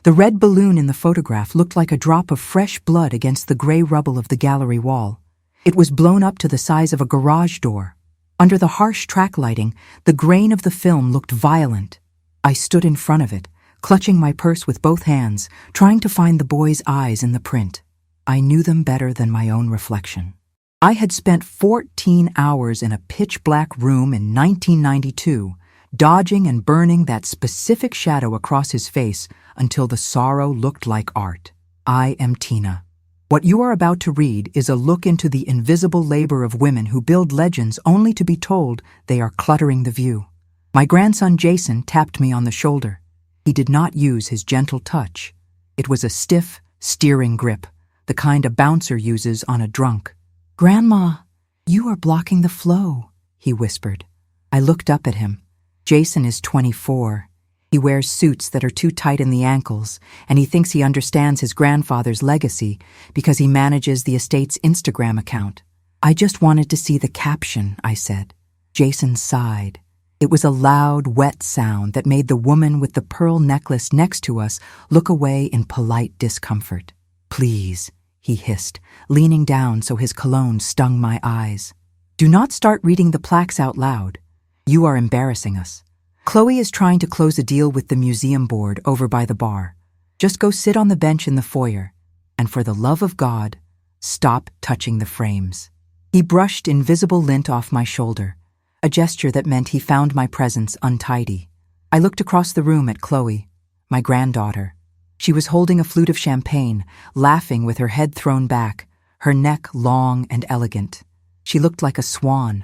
The red balloon in the photograph looked like a drop of fresh blood against the gray rubble of the gallery wall. It was blown up to the size of a garage door. Under the harsh track lighting, the grain of the film looked violent. I stood in front of it, clutching my purse with both hands, trying to find the boy's eyes in the print. I knew them better than my own reflection. I had spent 14 hours in a pitch-black room in 1992, dodging and burning that specific shadow across his face until the sorrow looked like art. I am Tina. What you are about to read is a look into the invisible labor of women who build legends only to be told they are cluttering the view. My grandson Jason tapped me on the shoulder. He did not use his gentle touch. It was a stiff, steering grip, the kind a bouncer uses on a drunk. "Grandma, you are blocking the flow," he whispered. I looked up at him. Jason is 24. He wears suits that are too tight in the ankles, and he thinks he understands his grandfather's legacy because he manages the estate's Instagram account. "I just wanted to see the caption," I said. Jason sighed. It was a loud, wet sound that made the woman with the pearl necklace next to us look away in polite discomfort. "Please," he hissed, leaning down so his cologne stung my eyes. "Do not start reading the plaques out loud. You are embarrassing us. Chloe is trying to close a deal with the museum board over by the bar. Just go sit on the bench in the foyer. And for the love of God, stop touching the frames." He brushed invisible lint off my shoulder, a gesture that meant he found my presence untidy. I looked across the room at Chloe, my granddaughter. She was holding a flute of champagne, laughing with her head thrown back, her neck long and elegant. She looked like a swan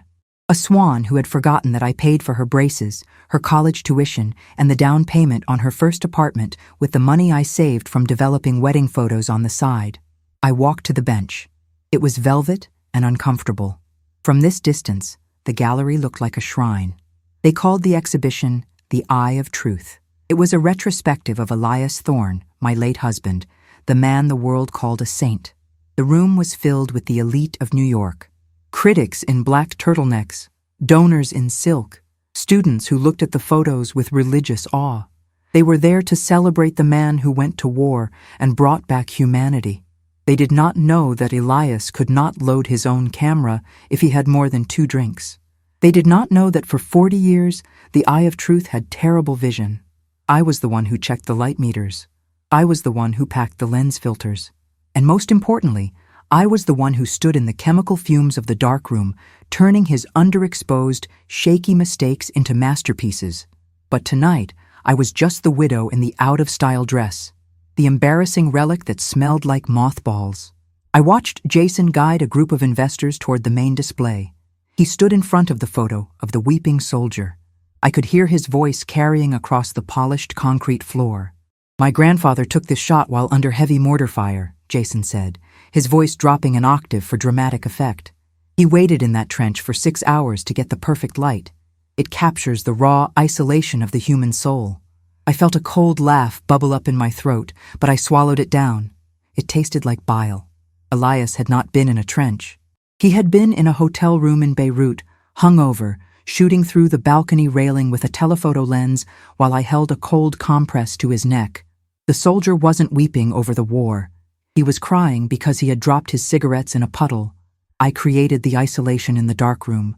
who had forgotten that I paid for her braces, her college tuition, and the down payment on her first apartment with the money I saved from developing wedding photos on the side. I walked to the bench. It was velvet and uncomfortable. From this distance, the gallery looked like a shrine. They called the exhibition The Eye of Truth. It was a retrospective of Elias Thorne, my late husband, the man the world called a saint. The room was filled with the elite of New York. Critics in black turtlenecks, donors in silk, students who looked at the photos with religious awe. They were there to celebrate the man who went to war and brought back humanity. They did not know that Elias could not load his own camera if he had more than 2 drinks. They did not know that for 40 years, the Eye of Truth had terrible vision. I was the one who checked the light meters. I was the one who packed the lens filters. And most importantly, I was the one who stood in the chemical fumes of the darkroom, turning his underexposed, shaky mistakes into masterpieces. But tonight, I was just the widow in the out-of-style dress, the embarrassing relic that smelled like mothballs. I watched Jason guide a group of investors toward the main display. He stood in front of the photo of the weeping soldier. I could hear his voice carrying across the polished concrete floor. "My grandfather took this shot while under heavy mortar fire," Jason said, his voice dropping an octave for dramatic effect. "He waited in that trench for 6 hours to get the perfect light. It captures the raw isolation of the human soul." I felt a cold laugh bubble up in my throat, but I swallowed it down. It tasted like bile. Elias had not been in a trench. He had been in a hotel room in Beirut, hungover, shooting through the balcony railing with a telephoto lens while I held a cold compress to his neck. The soldier wasn't weeping over the war. He was crying because he had dropped his cigarettes in a puddle. I created the isolation in the darkroom.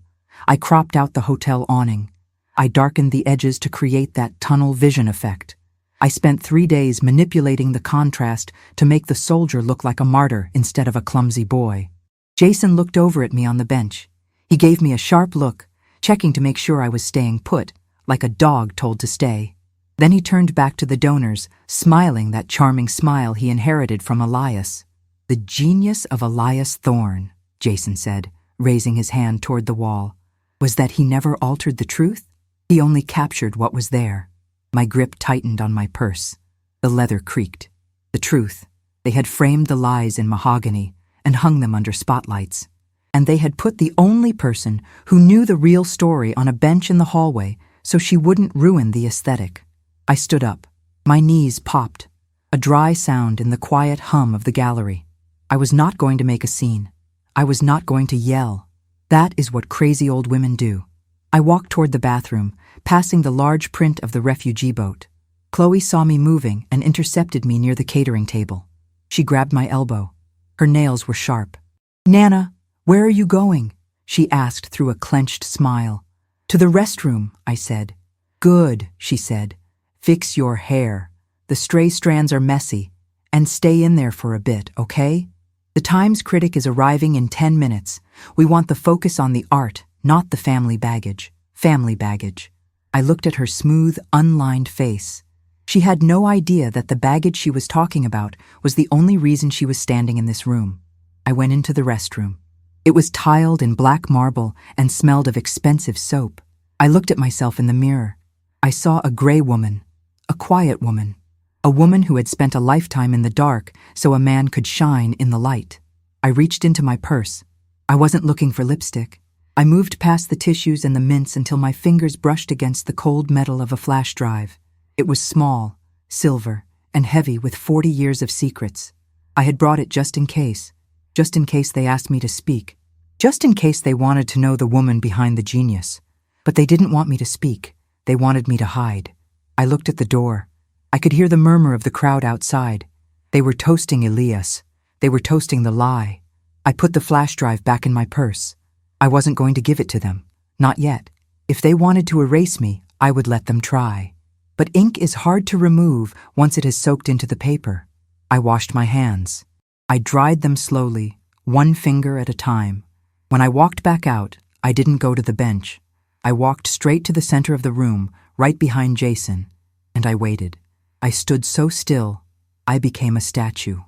I cropped out the hotel awning. I darkened the edges to create that tunnel vision effect. I spent 3 days manipulating the contrast to make the soldier look like a martyr instead of a clumsy boy. Jason looked over at me on the bench. He gave me a sharp look, checking to make sure I was staying put, like a dog told to stay. Then he turned back to the donors, smiling that charming smile he inherited from Elias. "The genius of Elias Thorne," Jason said, raising his hand toward the wall, "was that he never altered the truth. He only captured what was there." My grip tightened on my purse. The leather creaked. The truth. They had framed the lies in mahogany and hung them under spotlights. And they had put the only person who knew the real story on a bench in the hallway so she wouldn't ruin the aesthetic. I stood up. My knees popped, a dry sound in the quiet hum of the gallery. I was not going to make a scene. I was not going to yell. That is what crazy old women do. I walked toward the bathroom, passing the large print of the refugee boat. Chloe saw me moving and intercepted me near the catering table. She grabbed my elbow. Her nails were sharp. "Nana, where are you going?" she asked through a clenched smile. "To the restroom," I said. "Good," she said. "Fix your hair. The stray strands are messy. And stay in there for a bit, okay? The Times critic is arriving in 10 minutes. We want the focus on the art, not the family baggage." Family baggage. I looked at her smooth, unlined face. She had no idea that the baggage she was talking about was the only reason she was standing in this room. I went into the restroom. It was tiled in black marble and smelled of expensive soap. I looked at myself in the mirror. I saw a gray woman, a quiet woman, a woman who had spent a lifetime in the dark so a man could shine in the light. I reached into my purse. I wasn't looking for lipstick. I moved past the tissues and the mints until my fingers brushed against the cold metal of a flash drive. It was small, silver, and heavy with 40 years of secrets. I had brought it just in case they asked me to speak, just in case they wanted to know the woman behind the genius. But they didn't want me to speak. They wanted me to hide. I looked at the door. I could hear the murmur of the crowd outside. They were toasting Elias. They were toasting the lie. I put the flash drive back in my purse. I wasn't going to give it to them. Not yet. If they wanted to erase me, I would let them try. But ink is hard to remove once it has soaked into the paper. I washed my hands. I dried them slowly, one finger at a time. When I walked back out, I didn't go to the bench. I walked straight to the center of the room, right behind Jason, and I waited. I stood so still, I became a statue.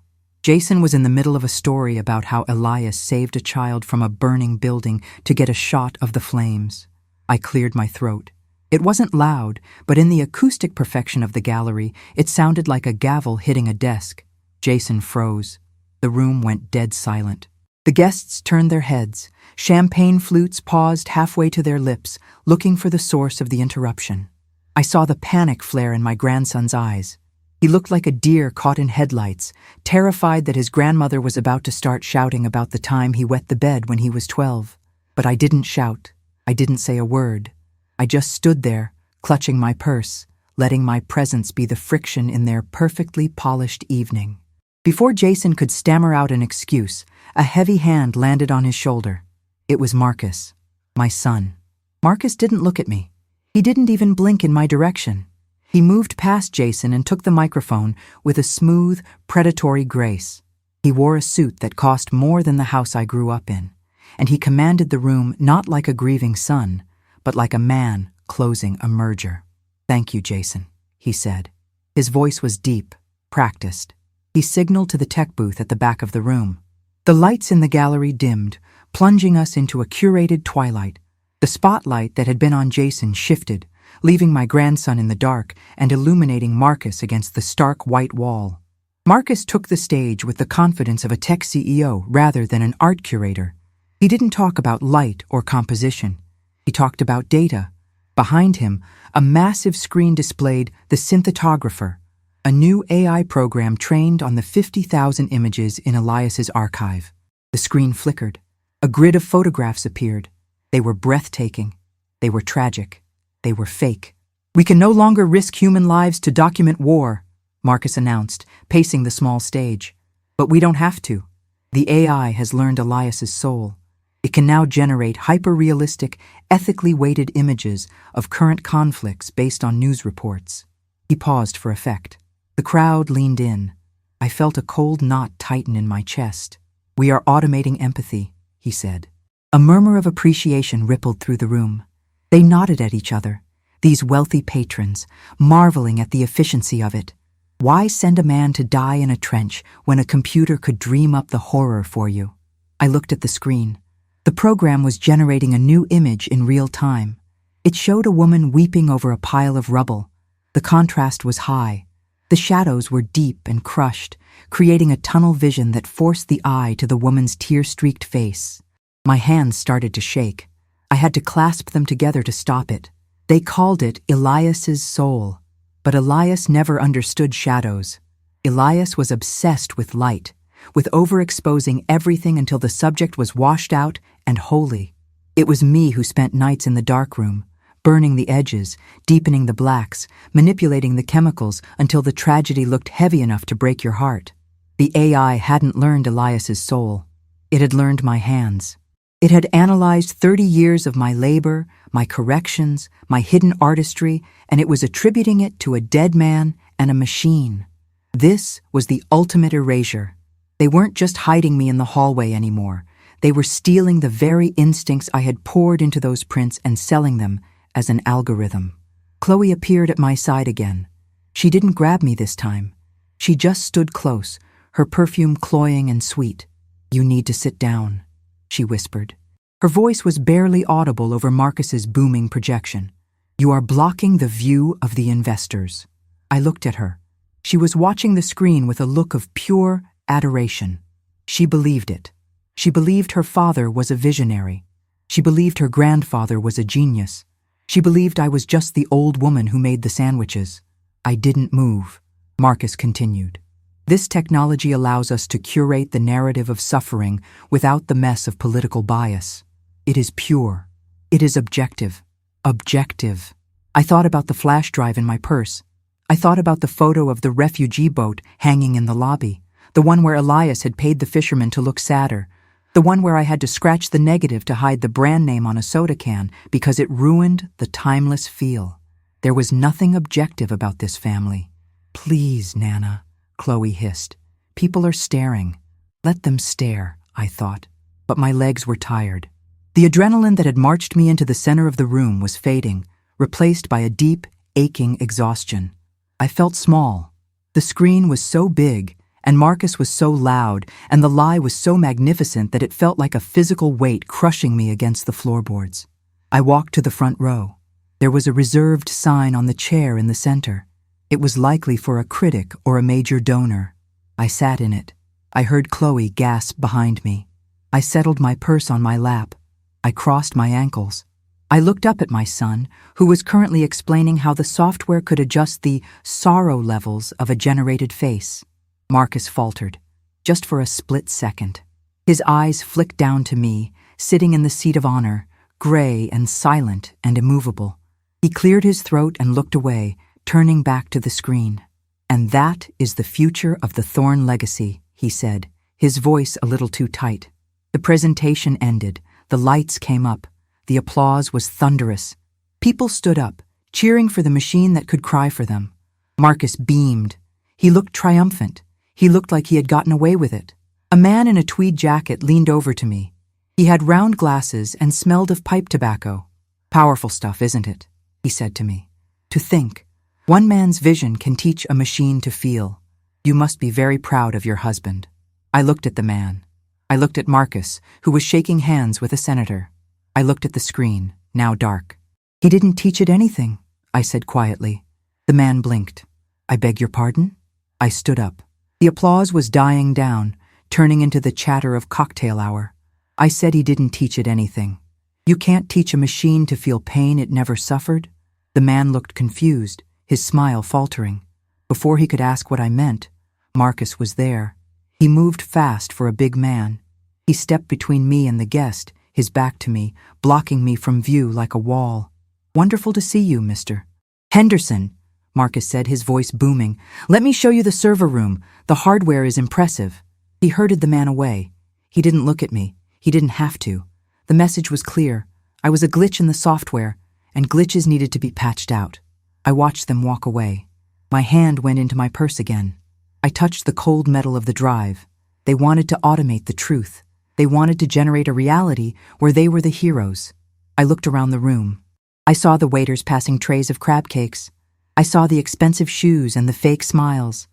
Jason was in the middle of a story about how Elias saved a child from a burning building to get a shot of the flames. I cleared my throat. It wasn't loud, but in the acoustic perfection of the gallery, it sounded like a gavel hitting a desk. Jason froze. The room went dead silent. The guests turned their heads. Champagne flutes paused halfway to their lips, looking for the source of the interruption. I saw the panic flare in my grandson's eyes. He looked like a deer caught in headlights, terrified that his grandmother was about to start shouting about the time he wet the bed when he was 12. But I didn't shout. I didn't say a word. I just stood there, clutching my purse, letting my presence be the friction in their perfectly polished evening. Before Jason could stammer out an excuse, a heavy hand landed on his shoulder. It was Marcus, my son. Marcus didn't look at me. He didn't even blink in my direction. He moved past Jason and took the microphone with a smooth, predatory grace. He wore a suit that cost more than the house I grew up in, and he commanded the room not like a grieving son, but like a man closing a merger. "Thank you, Jason," he said. His voice was deep, practiced. He signaled to the tech booth at the back of the room. The lights in the gallery dimmed, plunging us into a curated twilight. The spotlight that had been on Jason shifted, leaving my grandson in the dark and illuminating Marcus against the stark white wall. Marcus took the stage with the confidence of a tech CEO rather than an art curator. He didn't talk about light or composition. He talked about data. Behind him, a massive screen displayed the Synthetographer, a new AI program trained on the 50,000 images in Elias's archive. The screen flickered. A grid of photographs appeared. They were breathtaking. They were tragic. They were fake. "We can no longer risk human lives to document war," Marcus announced, pacing the small stage. "But we don't have to. The AI has learned Elias's soul. It can now generate hyper-realistic, ethically weighted images of current conflicts based on news reports." He paused for effect. The crowd leaned in. I felt a cold knot tighten in my chest. "We are automating empathy," he said. A murmur of appreciation rippled through the room. They nodded at each other, these wealthy patrons, marveling at the efficiency of it. Why send a man to die in a trench when a computer could dream up the horror for you? I looked at the screen. The program was generating a new image in real time. It showed a woman weeping over a pile of rubble. The contrast was high. The shadows were deep and crushed, creating a tunnel vision that forced the eye to the woman's tear-streaked face. My hands started to shake. I had to clasp them together to stop it. They called it Elias's soul. But Elias never understood shadows. Elias was obsessed with light, with overexposing everything until the subject was washed out and holy. It was me who spent nights in the darkroom, burning the edges, deepening the blacks, manipulating the chemicals until the tragedy looked heavy enough to break your heart. The AI hadn't learned Elias's soul. It had learned my hands. It had analyzed 30 years of my labor, my corrections, my hidden artistry, and it was attributing it to a dead man and a machine. This was the ultimate erasure. They weren't just hiding me in the hallway anymore. They were stealing the very instincts I had poured into those prints and selling them as an algorithm. Chloe appeared at my side again. She didn't grab me this time. She just stood close, her perfume cloying and sweet. "You need to sit down," she whispered. Her voice was barely audible over Marcus's booming projection. "You are blocking the view of the investors." I looked at her. She was watching the screen with a look of pure adoration. She believed it. She believed her father was a visionary. She believed her grandfather was a genius. She believed I was just the old woman who made the sandwiches. I didn't move. Marcus continued. "This technology allows us to curate the narrative of suffering without the mess of political bias. It is pure. It is objective. Objective." I thought about the flash drive in my purse. I thought about the photo of the refugee boat hanging in the lobby, the one where Elias had paid the fisherman to look sadder, the one where I had to scratch the negative to hide the brand name on a soda can because it ruined the timeless feel. There was nothing objective about this family. "Please, Nana," Chloe hissed. "People are staring. Let them stare," I thought. But my legs were tired. The adrenaline that had marched me into the center of the room was fading, replaced by a deep, aching exhaustion. I felt small. The screen was so big, and Marcus was so loud, and the lie was so magnificent that it felt like a physical weight crushing me against the floorboards. I walked to the front row. There was a reserved sign on the chair in the center. It was likely for a critic or a major donor. I sat in it. I heard Chloe gasp behind me. I settled my purse on my lap. I crossed my ankles. I looked up at my son, who was currently explaining how the software could adjust the sorrow levels of a generated face. Marcus faltered, just for a split second. His eyes flicked down to me, sitting in the seat of honor, gray and silent and immovable. He cleared his throat and looked away, turning back to the screen. "And that is the future of the Thorne legacy," he said, his voice a little too tight. The presentation ended. The lights came up. The applause was thunderous. People stood up, cheering for the machine that could cry for them. Marcus beamed. He looked triumphant. He looked like he had gotten away with it. A man in a tweed jacket leaned over to me. He had round glasses and smelled of pipe tobacco. "Powerful stuff, isn't it?" he said to me. "To think, one man's vision can teach a machine to feel. You must be very proud of your husband." I looked at the man. I looked at Marcus, who was shaking hands with a senator. I looked at the screen, now dark. "He didn't teach it anything," I said quietly. The man blinked. "I beg your pardon?" I stood up. The applause was dying down, turning into the chatter of cocktail hour. I said he didn't teach it anything. "You can't teach a machine to feel pain it never suffered?" The man looked confused, his smile faltering. Before he could ask what I meant, Marcus was there. He moved fast for a big man. He stepped between me and the guest, his back to me, blocking me from view like a wall. "Wonderful to see you, Mr. Henderson," Marcus said, his voice booming. "Let me show you the server room. The hardware is impressive." He herded the man away. He didn't look at me. He didn't have to. The message was clear. I was a glitch in the software, and glitches needed to be patched out. I watched them walk away. My hand went into my purse again. I touched the cold metal of the drive. They wanted to automate the truth. They wanted to generate a reality where they were the heroes. I looked around the room. I saw the waiters passing trays of crab cakes. I saw the expensive shoes and the fake smiles.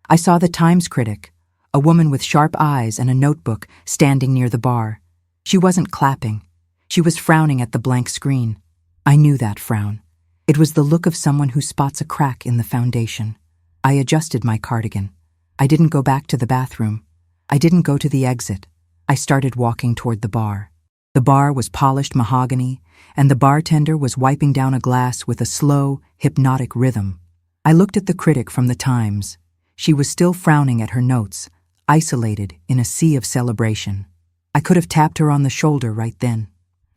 I saw the Times critic, a woman with sharp eyes and a notebook, standing near the bar. She wasn't clapping. She was frowning at the blank screen. I knew that frown. It was the look of someone who spots a crack in the foundation. I adjusted my cardigan. I didn't go back to the bathroom. I didn't go to the exit. I started walking toward the bar. The bar was polished mahogany, and the bartender was wiping down a glass with a slow, hypnotic rhythm. I looked at the critic from the Times. She was still frowning at her notes, isolated in a sea of celebration. I could have tapped her on the shoulder right then.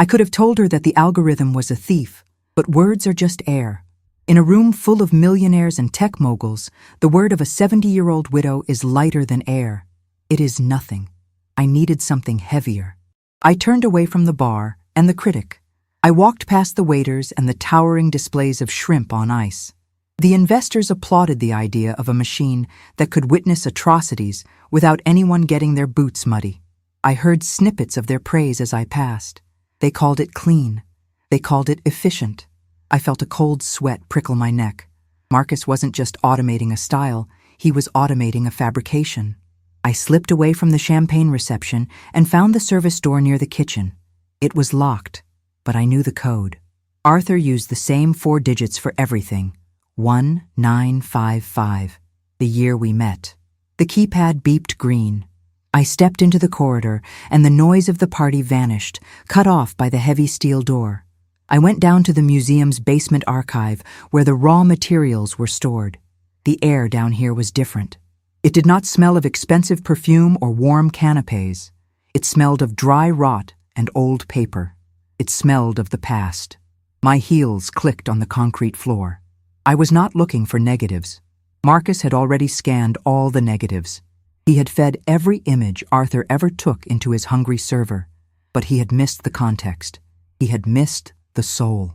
I could have told her that the algorithm was a thief, But words are just air. In a room full of millionaires and tech moguls, the word of a 70-year-old widow is lighter than air. It is nothing. I needed something heavier. I turned away from the bar and the critic. I walked past the waiters and the towering displays of shrimp on ice. The investors applauded the idea of a machine that could witness atrocities without anyone getting their boots muddy. I heard snippets of their praise as I passed. They called it clean. They called it efficient. I felt a cold sweat prickle my neck. Marcus wasn't just automating a style, he was automating a fabrication. I slipped away from the champagne reception and found the service door near the kitchen. It was locked, but I knew the code. Arthur used the same 4 digits for everything. 1955, the year we met. The keypad beeped green. I stepped into the corridor, and the noise of the party vanished, cut off by the heavy steel door. I went down to the museum's basement archive, where the raw materials were stored. The air down here was different. It did not smell of expensive perfume or warm canapes. It smelled of dry rot and old paper. It smelled of the past. My heels clicked on the concrete floor. I was not looking for negatives. Marcus had already scanned all the negatives. He had fed every image Arthur ever took into his hungry server, but he had missed the context. He had missed the soul.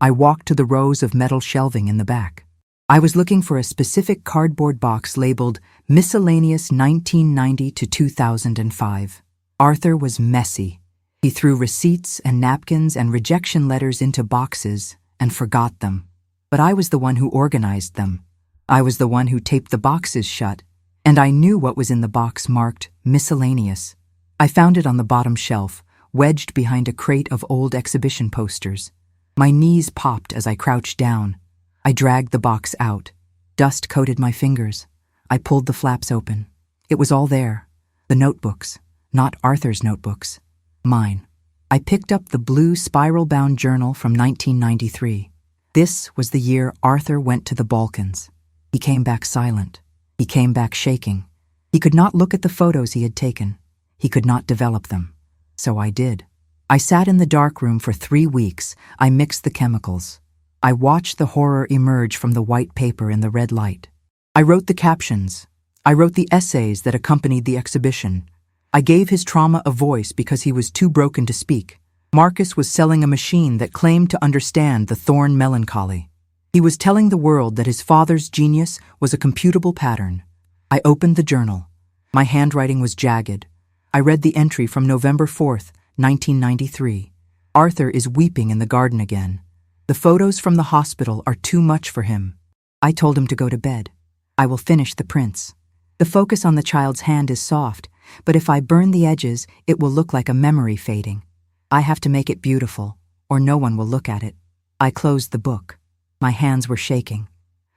I walked to the rows of metal shelving in the back. I was looking for a specific cardboard box labeled Miscellaneous 1990 to 2005. Arthur was messy. He threw receipts and napkins and rejection letters into boxes and forgot them. But I was the one who organized them. I was the one who taped the boxes shut, and I knew what was in the box marked Miscellaneous. I found it on the bottom shelf, wedged behind a crate of old exhibition posters. My knees popped as I crouched down. I dragged the box out. Dust coated my fingers. I pulled the flaps open. It was all there. The notebooks. Not Arthur's notebooks. Mine. I picked up the blue spiral-bound journal from 1993. This was the year Arthur went to the Balkans. He came back silent. He came back shaking. He could not look at the photos he had taken. He could not develop them. So I did. I sat in the dark room for 3 weeks. I mixed the chemicals. I watched the horror emerge from the white paper in the red light. I wrote the captions. I wrote the essays that accompanied the exhibition. I gave his trauma a voice because he was too broken to speak. Marcus was selling a machine that claimed to understand the thorn melancholy. He was telling the world that his father's genius was a computable pattern. I opened the journal. My handwriting was jagged. I read the entry from November 4th, 1993. Arthur is weeping in the garden again. The photos from the hospital are too much for him. I told him to go to bed. I will finish the prints. The focus on the child's hand is soft, but if I burn the edges, it will look like a memory fading. I have to make it beautiful, or no one will look at it. I closed the book. My hands were shaking.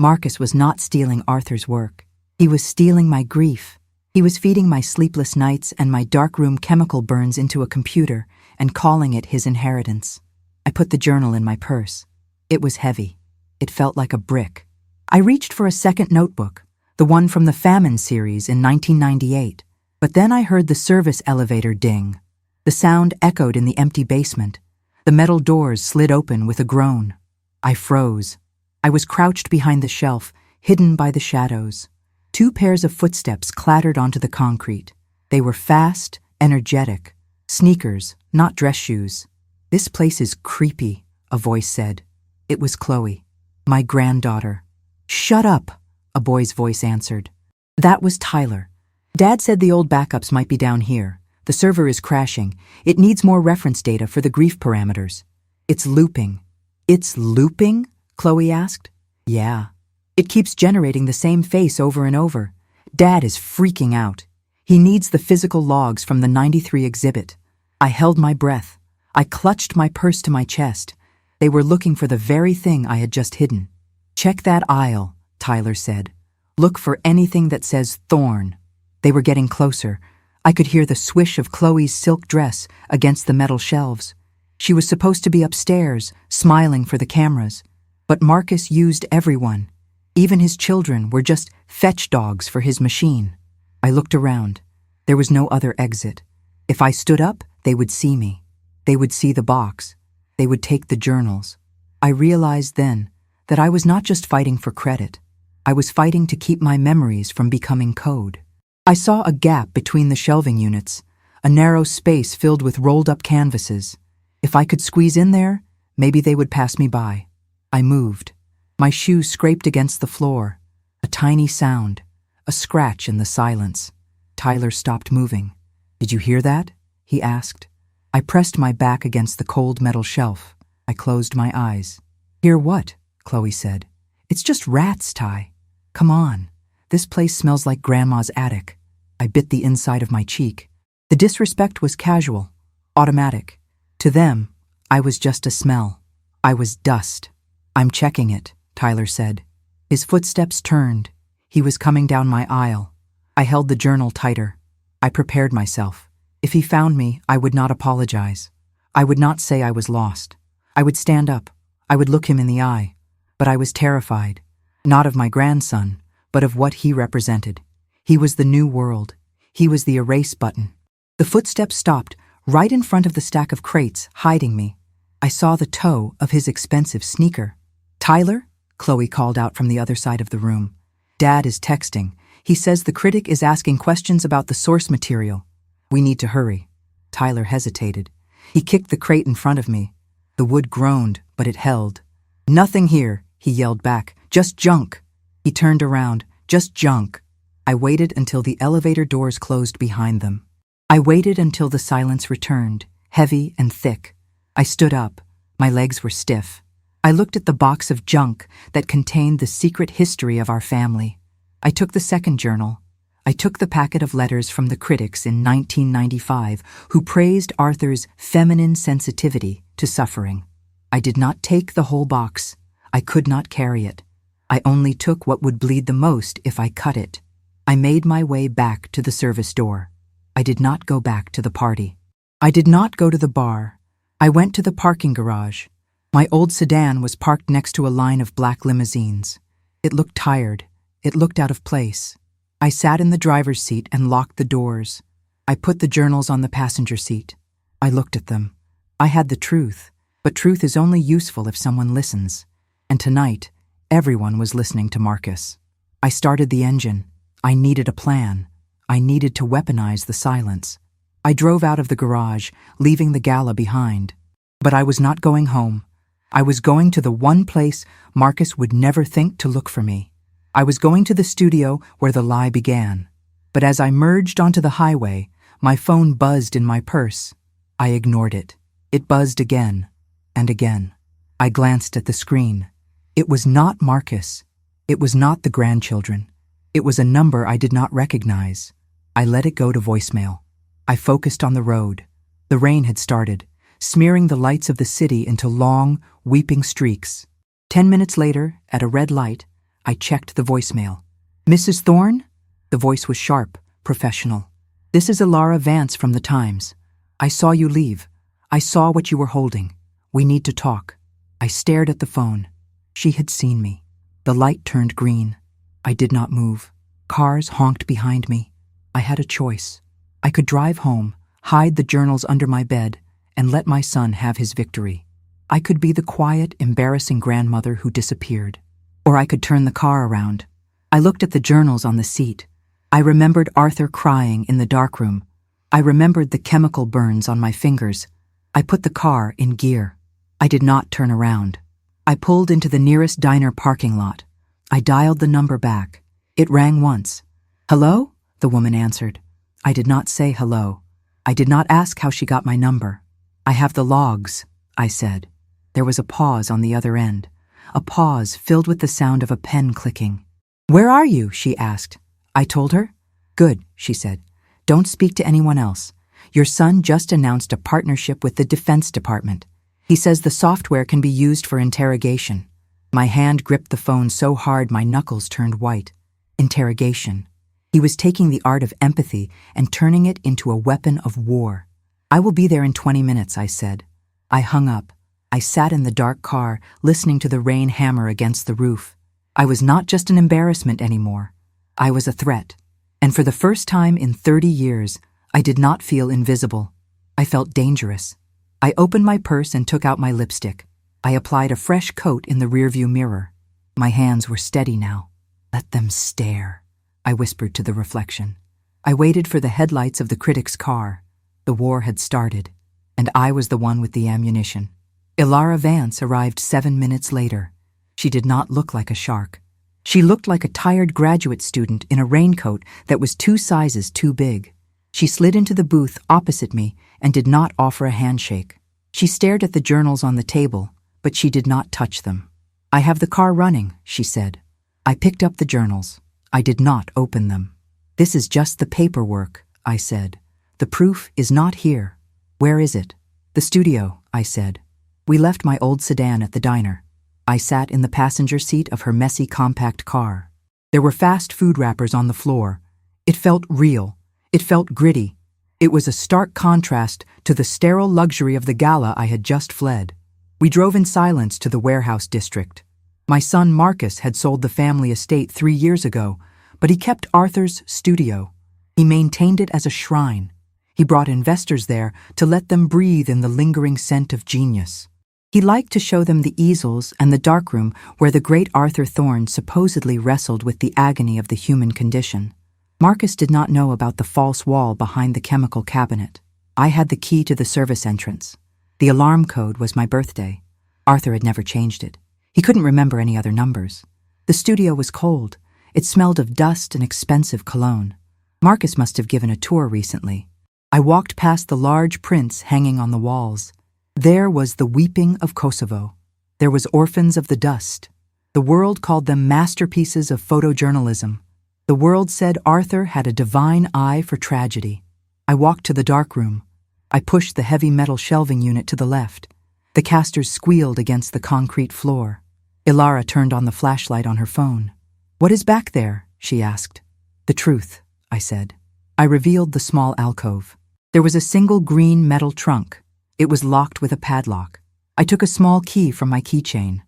Marcus was not stealing Arthur's work. He was stealing my grief. He was feeding my sleepless nights and my darkroom chemical burns into a computer and calling it his inheritance. I put the journal in my purse. It was heavy. It felt like a brick. I reached for a second notebook, the one from the Famine series in 1998. But then I heard the service elevator ding. The sound echoed in the empty basement. The metal doors slid open with a groan. I froze. I was crouched behind the shelf, hidden by the shadows. 2 pairs of footsteps clattered onto the concrete. They were fast, energetic. Sneakers, not dress shoes. "This place is creepy," a voice said. It was Chloe, my granddaughter. "Shut up," a boy's voice answered. That was Tyler. "Dad said the old backups might be down here. The server is crashing. It needs more reference data for the grief parameters." "It's looping." "It's looping?" Chloe asked. "Yeah. It keeps generating the same face over and over. Dad is freaking out. He needs the physical logs from the 93 exhibit." I held my breath. I clutched my purse to my chest. They were looking for the very thing I had just hidden. "Check that aisle," Tyler said. "Look for anything that says thorn." They were getting closer. I could hear the swish of Chloe's silk dress against the metal shelves. She was supposed to be upstairs, smiling for the cameras. But Marcus used everyone. Even his children were just fetch dogs for his machine. I looked around. There was no other exit. If I stood up, they would see me. They would see the box. They would take the journals. I realized then that I was not just fighting for credit. I was fighting to keep my memories from becoming code. I saw a gap between the shelving units, a narrow space filled with rolled-up canvases. If I could squeeze in there, maybe they would pass me by. I moved. My shoes scraped against the floor. A tiny sound, a scratch in the silence. Tyler stopped moving. "Did you hear that?" he asked. I pressed my back against the cold metal shelf. I closed my eyes. "Hear what?" Chloe said. "It's just rats, Ty. Come on. This place smells like Grandma's attic." I bit the inside of my cheek. The disrespect was casual, automatic. To them, I was just a smell. I was dust. "I'm checking it," Tyler said. His footsteps turned. He was coming down my aisle. I held the journal tighter. I prepared myself. If he found me, I would not apologize. I would not say I was lost. I would stand up. I would look him in the eye. But I was terrified, not of my grandson, but of what he represented. He was the new world. He was the erase button. The footsteps stopped right in front of the stack of crates, hiding me. I saw the toe of his expensive sneaker. "Tyler?" Chloe called out from the other side of the room. "Dad is texting. He says the critic is asking questions about the source material. We need to hurry." Tyler hesitated. He kicked the crate in front of me. The wood groaned, but it held. "Nothing here," he yelled back. "Just junk." He turned around. "Just junk." I waited until the elevator doors closed behind them. I waited until the silence returned, heavy and thick. I stood up. My legs were stiff. I looked at the box of junk that contained the secret history of our family. I took the second journal. I took the packet of letters from the critics in 1995 who praised Arthur's feminine sensitivity to suffering. I did not take the whole box. I could not carry it. I only took what would bleed the most if I cut it. I made my way back to the service door. I did not go back to the party. I did not go to the bar. I went to the parking garage. My old sedan was parked next to a line of black limousines. It looked tired. It looked out of place. I sat in the driver's seat and locked the doors. I put the journals on the passenger seat. I looked at them. I had the truth, but truth is only useful if someone listens. And tonight, everyone was listening to Marcus. I started the engine. I needed a plan. I needed to weaponize the silence. I drove out of the garage, leaving the gala behind. But I was not going home. I was going to the one place Marcus would never think to look for me. I was going to the studio where the lie began. But as I merged onto the highway, my phone buzzed in my purse. I ignored it. It buzzed again and again. I glanced at the screen. It was not Marcus. It was not the grandchildren. It was a number I did not recognize. I let it go to voicemail. I focused on the road. The rain had started, smearing the lights of the city into long, weeping streaks. 10 minutes later, at a red light, I checked the voicemail. "Mrs. Thorne?" The voice was sharp, professional. "This is Ilara Vance from the Times. I saw you leave. I saw what you were holding. We need to talk." I stared at the phone. She had seen me. The light turned green. I did not move. Cars honked behind me. I had a choice. I could drive home, hide the journals under my bed, and let my son have his victory. I could be the quiet, embarrassing grandmother who disappeared. Or I could turn the car around. I looked at the journals on the seat. I remembered Arthur crying in the darkroom. I remembered the chemical burns on my fingers. I put the car in gear. I did not turn around. I pulled into the nearest diner parking lot. I dialed the number back. It rang once. "Hello?" the woman answered. I did not say hello. I did not ask how she got my number. "I have the logs," I said. There was a pause on the other end, a pause filled with the sound of a pen clicking. "Where are you?" she asked. I told her. "Good," she said. "Don't speak to anyone else. Your son just announced a partnership with the Defense Department. He says the software can be used for interrogation." My hand gripped the phone so hard my knuckles turned white. Interrogation. He was taking the art of empathy and turning it into a weapon of war. "I will be there in 20 minutes, I said. I hung up. I sat in the dark car, listening to the rain hammer against the roof. I was not just an embarrassment anymore. I was a threat. And for the first time in 30 years, I did not feel invisible. I felt dangerous. I opened my purse and took out my lipstick. I applied a fresh coat in the rearview mirror. My hands were steady now. Let them stare, I whispered to the reflection. I waited for the headlights of the critic's car. The war had started, and I was the one with the ammunition. Ilara Vance arrived 7 minutes later. She did not look like a shark. She looked like a tired graduate student in a raincoat that was 2 sizes too big. She slid into the booth opposite me and did not offer a handshake. She stared at the journals on the table, but she did not touch them. "I have the car running," she said. I picked up the journals. I did not open them. "This is just the paperwork," I said. "The proof is not here." "Where is it?" "The studio," I said. We left my old sedan at the diner. I sat in the passenger seat of her messy compact car. There were fast food wrappers on the floor. It felt real. It felt gritty. It was a stark contrast to the sterile luxury of the gala I had just fled. We drove in silence to the warehouse district. My son Marcus had sold the family estate 3 years ago, but he kept Arthur's studio. He maintained it as a shrine. He brought investors there to let them breathe in the lingering scent of genius. He liked to show them the easels and the darkroom where the great Arthur Thorne supposedly wrestled with the agony of the human condition. Marcus did not know about the false wall behind the chemical cabinet. I had the key to the service entrance. The alarm code was my birthday. Arthur had never changed it. He couldn't remember any other numbers. The studio was cold. It smelled of dust and expensive cologne. Marcus must have given a tour recently. I walked past the large prints hanging on the walls. There was The Weeping of Kosovo. There was Orphans of the Dust. The world called them masterpieces of photojournalism. The world said Arthur had a divine eye for tragedy. I walked to the darkroom. I pushed the heavy metal shelving unit to the left. The casters squealed against the concrete floor. Ilara turned on the flashlight on her phone. "What is back there?" she asked. "The truth," I said. I revealed the small alcove. There was a single green metal trunk. It was locked with a padlock. I took a small key from my keychain.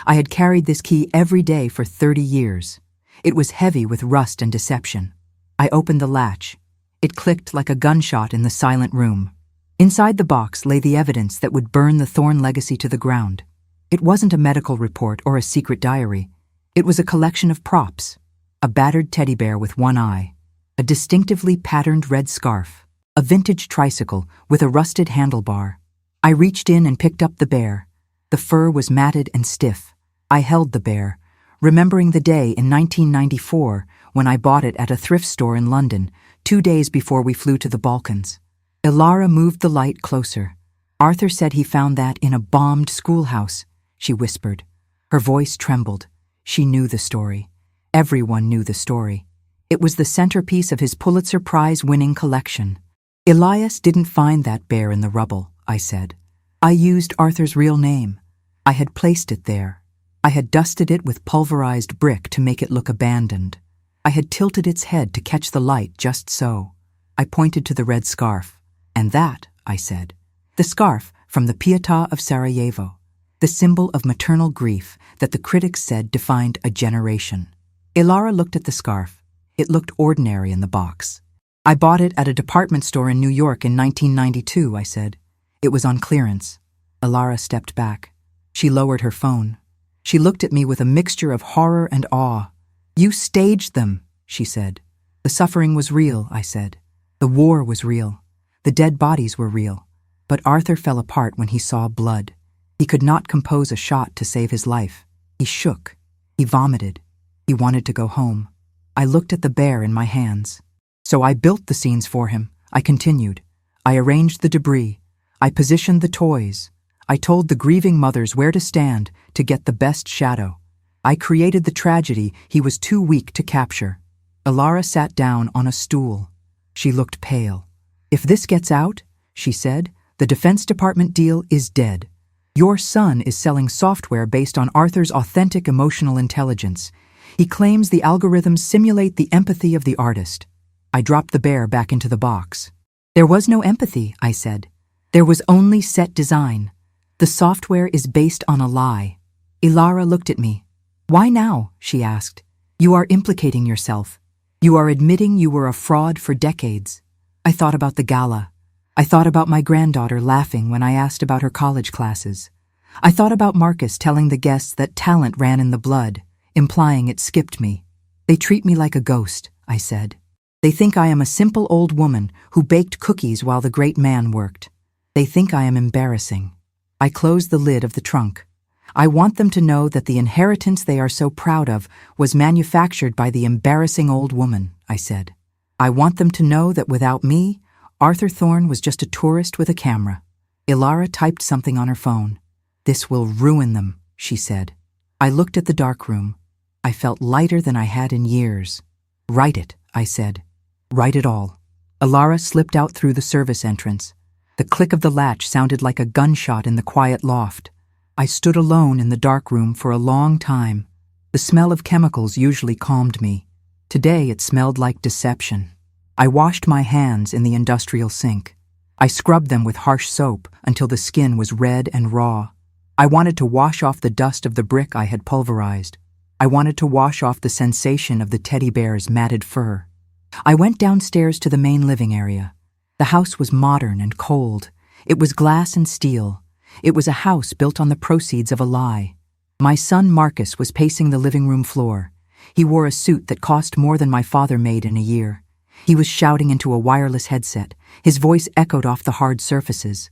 I had carried this key every day for 30 years. It was heavy with rust and deception. I opened the latch. It clicked like a gunshot in the silent room. Inside the box lay the evidence that would burn the Thorne legacy to the ground. It wasn't a medical report or a secret diary. It was a collection of props. A battered teddy bear with one eye. A distinctively patterned red scarf. A vintage tricycle with a rusted handlebar. I reached in and picked up the bear. The fur was matted and stiff. I held the bear, remembering the day in 1994 when I bought it at a thrift store in London, 2 days before we flew to the Balkans. Ilara moved the light closer. "Arthur said he found that in a bombed schoolhouse," she whispered. Her voice trembled. She knew the story. Everyone knew the story. It was the centerpiece of his Pulitzer Prize-winning collection. "Elias didn't find that bear in the rubble," I said. "I used Arthur's real name. I had placed it there. I had dusted it with pulverized brick to make it look abandoned. I had tilted its head to catch the light just so." I pointed to the red scarf. "And that," I said, "the scarf from the Pietà of Sarajevo, the symbol of maternal grief that the critics said defined a generation." Ilara looked at the scarf. It looked ordinary in the box. "I bought it at a department store in New York in 1992, I said. "It was on clearance." Ilara stepped back. She lowered her phone. She looked at me with a mixture of horror and awe. "You staged them," she said. "The suffering was real," I said. "The war was real. The dead bodies were real. But Arthur fell apart when he saw blood. He could not compose a shot to save his life. He shook. He vomited. He wanted to go home." I looked at the bear in my hands. "So I built the scenes for him," I continued. "I arranged the debris. I positioned the toys. I told the grieving mothers where to stand to get the best shadow. I created the tragedy he was too weak to capture." Ilara sat down on a stool. She looked pale. "If this gets out," she said, "the Defense Department deal is dead. Your son is selling software based on Arthur's authentic emotional intelligence. He claims the algorithms simulate the empathy of the artist." I dropped the bear back into the box. "There was no empathy," I said. "There was only set design. The software is based on a lie." Ilara looked at me. "Why now?" she asked. "You are implicating yourself. You are admitting you were a fraud for decades." I thought about the gala. I thought about my granddaughter laughing when I asked about her college classes. I thought about Marcus telling the guests that talent ran in the blood, implying it skipped me. They treat me like a ghost, I said. They think I am a simple old woman who baked cookies while the great man worked. They think I am embarrassing. I closed the lid of the trunk. I want them to know that the inheritance they are so proud of was manufactured by the embarrassing old woman, I said. I want them to know that without me, Arthur Thorne was just a tourist with a camera. Ilara typed something on her phone. This will ruin them, she said. I looked at the darkroom. I felt lighter than I had in years. Write it, I said. Write it all. Ilara slipped out through the service entrance. The click of the latch sounded like a gunshot in the quiet loft. I stood alone in the dark room for a long time. The smell of chemicals usually calmed me. Today it smelled like deception. I washed my hands in the industrial sink. I scrubbed them with harsh soap until the skin was red and raw. I wanted to wash off the dust of the brick I had pulverized. I wanted to wash off the sensation of the teddy bear's matted fur. I went downstairs to the main living area. The house was modern and cold. It was glass and steel. It was a house built on the proceeds of a lie. My son Marcus was pacing the living room floor. He wore a suit that cost more than my father made in a year. He was shouting into a wireless headset. His voice echoed off the hard surfaces.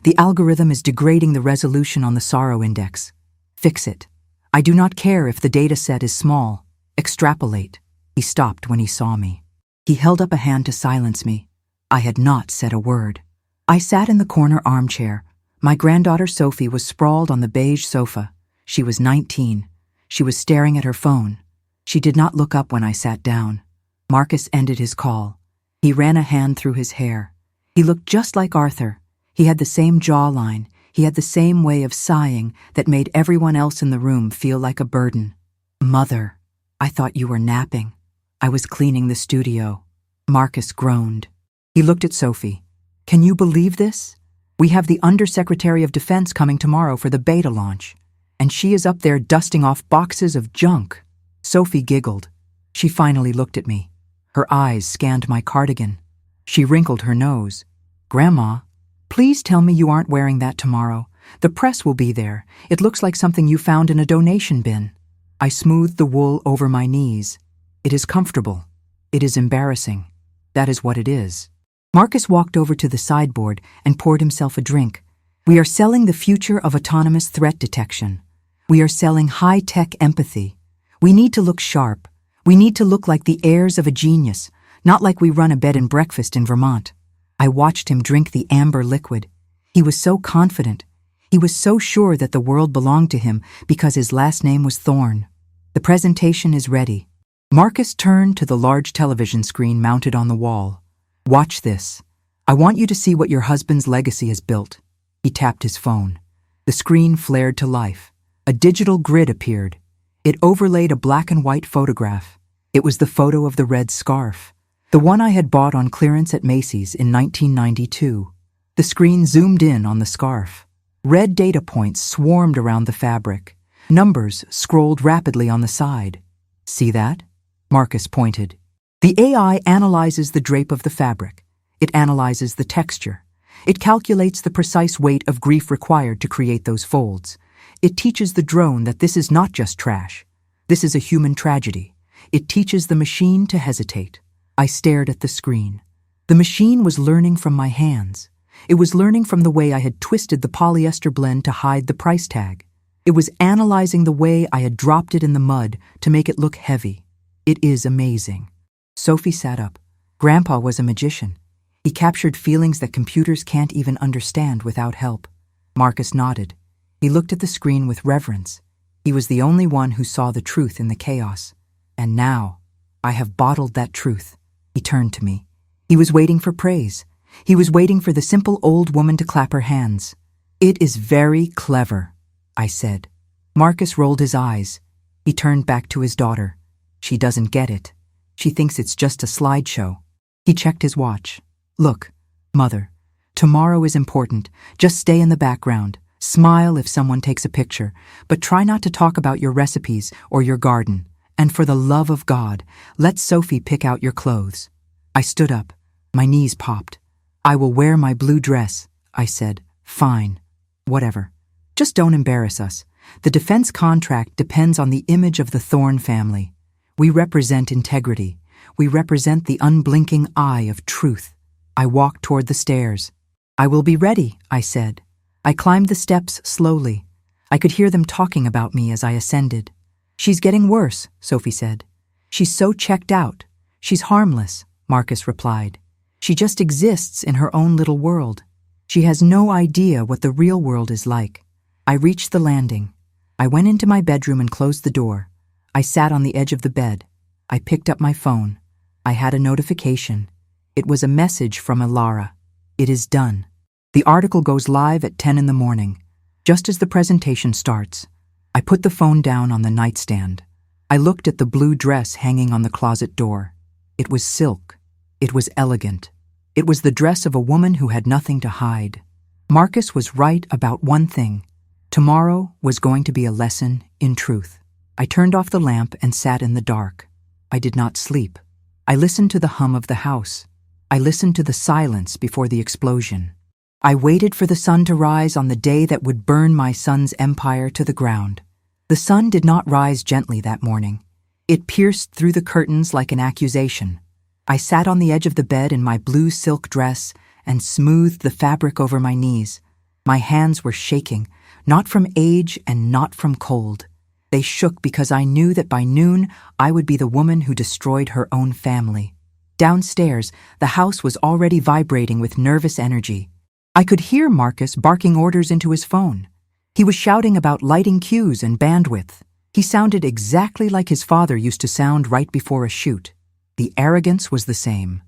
The algorithm is degrading the resolution on the sorrow index. Fix it. I do not care if the data set is small. Extrapolate. He stopped when he saw me. He held up a hand to silence me. I had not said a word. I sat in the corner armchair. My granddaughter Sophie was sprawled on the beige sofa. She was 19. She was staring at her phone. She did not look up when I sat down. Marcus ended his call. He ran a hand through his hair. He looked just like Arthur. He had the same jawline. He had the same way of sighing that made everyone else in the room feel like a burden. Mother, I thought you were napping. I was cleaning the studio. Marcus groaned. He looked at Sophie. Can you believe this? We have the Undersecretary of Defense coming tomorrow for the beta launch, and she is up there dusting off boxes of junk. Sophie giggled. She finally looked at me. Her eyes scanned my cardigan. She wrinkled her nose. Grandma, please tell me you aren't wearing that tomorrow. The press will be there. It looks like something you found in a donation bin. I smoothed the wool over my knees. It is comfortable. It is embarrassing. That is what it is. Marcus walked over to the sideboard and poured himself a drink. We are selling the future of autonomous threat detection. We are selling high-tech empathy. We need to look sharp. We need to look like the heirs of a genius, not like we run a bed and breakfast in Vermont. I watched him drink the amber liquid. He was so confident. He was so sure that the world belonged to him because his last name was Thorne. The presentation is ready. Marcus turned to the large television screen mounted on the wall. Watch this. I want you to see what your husband's legacy has built. He tapped his phone. The screen flared to life. A digital grid appeared. It overlaid a black and white photograph. It was the photo of the red scarf, the one I had bought on clearance at Macy's in 1992. The screen zoomed in on the scarf. Red data points swarmed around the fabric. Numbers scrolled rapidly on the side. See that? Marcus pointed. The AI analyzes the drape of the fabric. It analyzes the texture. It calculates the precise weight of grief required to create those folds. It teaches the drone that this is not just trash. This is a human tragedy. It teaches the machine to hesitate. I stared at the screen. The machine was learning from my hands. It was learning from the way I had twisted the polyester blend to hide the price tag. It was analyzing the way I had dropped it in the mud to make it look heavy. It is amazing. Sophie sat up. Grandpa was a magician. He captured feelings that computers can't even understand without help. Marcus nodded. He looked at the screen with reverence. He was the only one who saw the truth in the chaos. And now, I have bottled that truth. He turned to me. He was waiting for praise. He was waiting for the simple old woman to clap her hands. It is very clever, I said. Marcus rolled his eyes. He turned back to his daughter. She doesn't get it. She thinks it's just a slideshow. He checked his watch. Look, Mother, tomorrow is important. Just stay in the background. Smile if someone takes a picture, but try not to talk about your recipes or your garden. And for the love of God, let Sophie pick out your clothes. I stood up. My knees popped. I will wear my blue dress, I said. Fine. Whatever. Just don't embarrass us. The defense contract depends on the image of the Thorne family. We represent integrity. We represent the unblinking eye of truth. I walked toward the stairs. I will be ready, I said. I climbed the steps slowly. I could hear them talking about me as I ascended. She's getting worse, Sophie said. She's so checked out. She's harmless, Marcus replied. She just exists in her own little world. She has no idea what the real world is like. I reached the landing. I went into my bedroom and closed the door. I sat on the edge of the bed. I picked up my phone. I had a notification. It was a message from Ilara. It is done. The article goes live at 10 in the morning, just as the presentation starts. I put the phone down on the nightstand. I looked at the blue dress hanging on the closet door. It was silk. It was elegant. It was the dress of a woman who had nothing to hide. Marcus was right about one thing. Tomorrow was going to be a lesson in truth. I turned off the lamp and sat in the dark. I did not sleep. I listened to the hum of the house. I listened to the silence before the explosion. I waited for the sun to rise on the day that would burn my son's empire to the ground. The sun did not rise gently that morning. It pierced through the curtains like an accusation. I sat on the edge of the bed in my blue silk dress and smoothed the fabric over my knees. My hands were shaking, not from age and not from cold. They shook because I knew that by noon I would be the woman who destroyed her own family. Downstairs, the house was already vibrating with nervous energy. I could hear Marcus barking orders into his phone. He was shouting about lighting cues and bandwidth. He sounded exactly like his father used to sound right before a shoot. The arrogance was the same.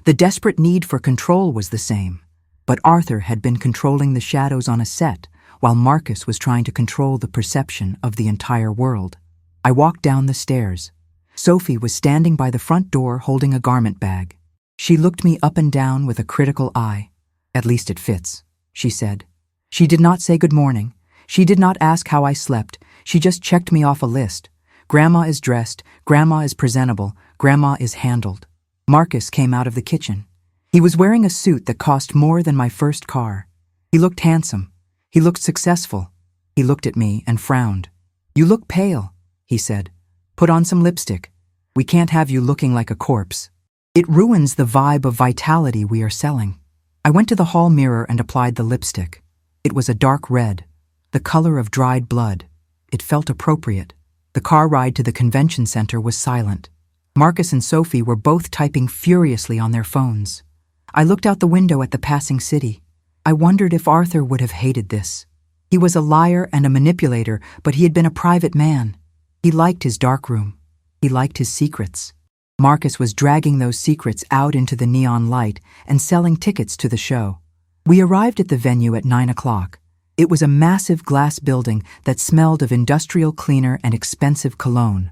The desperate need for control was the same. But Arthur had been controlling the shadows on a set, while Marcus was trying to control the perception of the entire world. I walked down the stairs. Sophie was standing by the front door holding a garment bag. She looked me up and down with a critical eye. "At least it fits," she said. She did not say good morning. She did not ask how I slept. She just checked me off a list. Grandma is dressed, Grandma is presentable, Grandma is handled. Marcus came out of the kitchen. He was wearing a suit that cost more than my first car. He looked handsome. He looked successful. He looked at me and frowned. "You look pale," he said. "Put on some lipstick. We can't have you looking like a corpse. It ruins the vibe of vitality we are selling." I went to the hall mirror and applied the lipstick. It was a dark red, the color of dried blood. It felt appropriate. The car ride to the convention center was silent. Marcus and Sophie were both typing furiously on their phones. I looked out the window at the passing city. I wondered if Arthur would have hated this. He was a liar and a manipulator, but he had been a private man. He liked his darkroom. He liked his secrets. Marcus was dragging those secrets out into the neon light and selling tickets to the show. We arrived at the venue at 9 o'clock. It was a massive glass building that smelled of industrial cleaner and expensive cologne.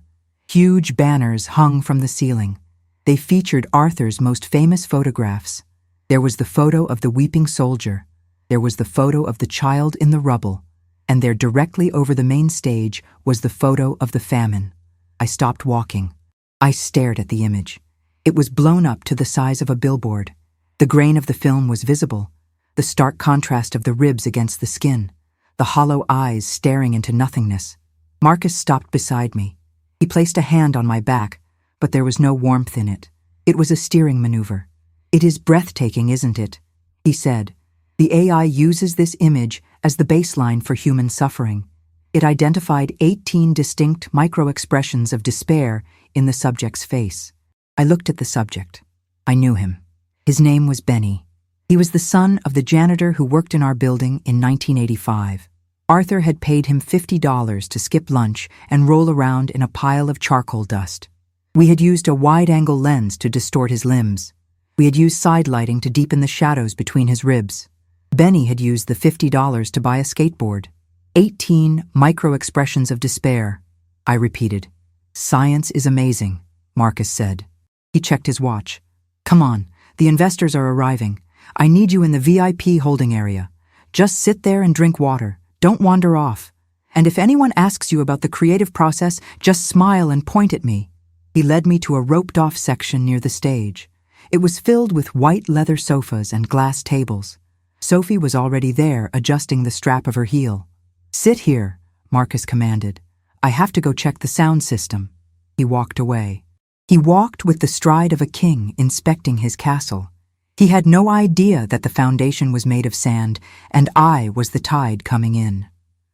Huge banners hung from the ceiling. They featured Arthur's most famous photographs. There was the photo of the weeping soldier. There was the photo of the child in the rubble. And there, directly over the main stage, was the photo of the famine. I stopped walking. I stared at the image. It was blown up to the size of a billboard. The grain of the film was visible. The stark contrast of the ribs against the skin. The hollow eyes staring into nothingness. Marcus stopped beside me. He placed a hand on my back, but there was no warmth in it. It was a steering maneuver. "It is breathtaking, isn't it?" he said. "The AI uses this image as the baseline for human suffering." It identified 18 distinct micro-expressions of despair in the subject's face. I looked at the subject. I knew him. His name was Benny. He was the son of the janitor who worked in our building in 1985. Arthur had paid him $50 to skip lunch and roll around in a pile of charcoal dust. We had used a wide-angle lens to distort his limbs. We had used side lighting to deepen the shadows between his ribs. Benny had used the $50 to buy a skateboard. 18 micro-expressions of despair, I repeated. "Science is amazing," Marcus said. He checked his watch. "Come on, the investors are arriving. I need you in the VIP holding area. Just sit there and drink water. Don't wander off. And if anyone asks you about the creative process, just smile and point at me." He led me to a roped-off section near the stage. It was filled with white leather sofas and glass tables. Sophie was already there, adjusting the strap of her heel. Sit here, Marcus commanded. I have to go check the sound system. He walked away. He walked with the stride of a king inspecting his castle. He had no idea that the foundation was made of sand, and I was the tide coming in.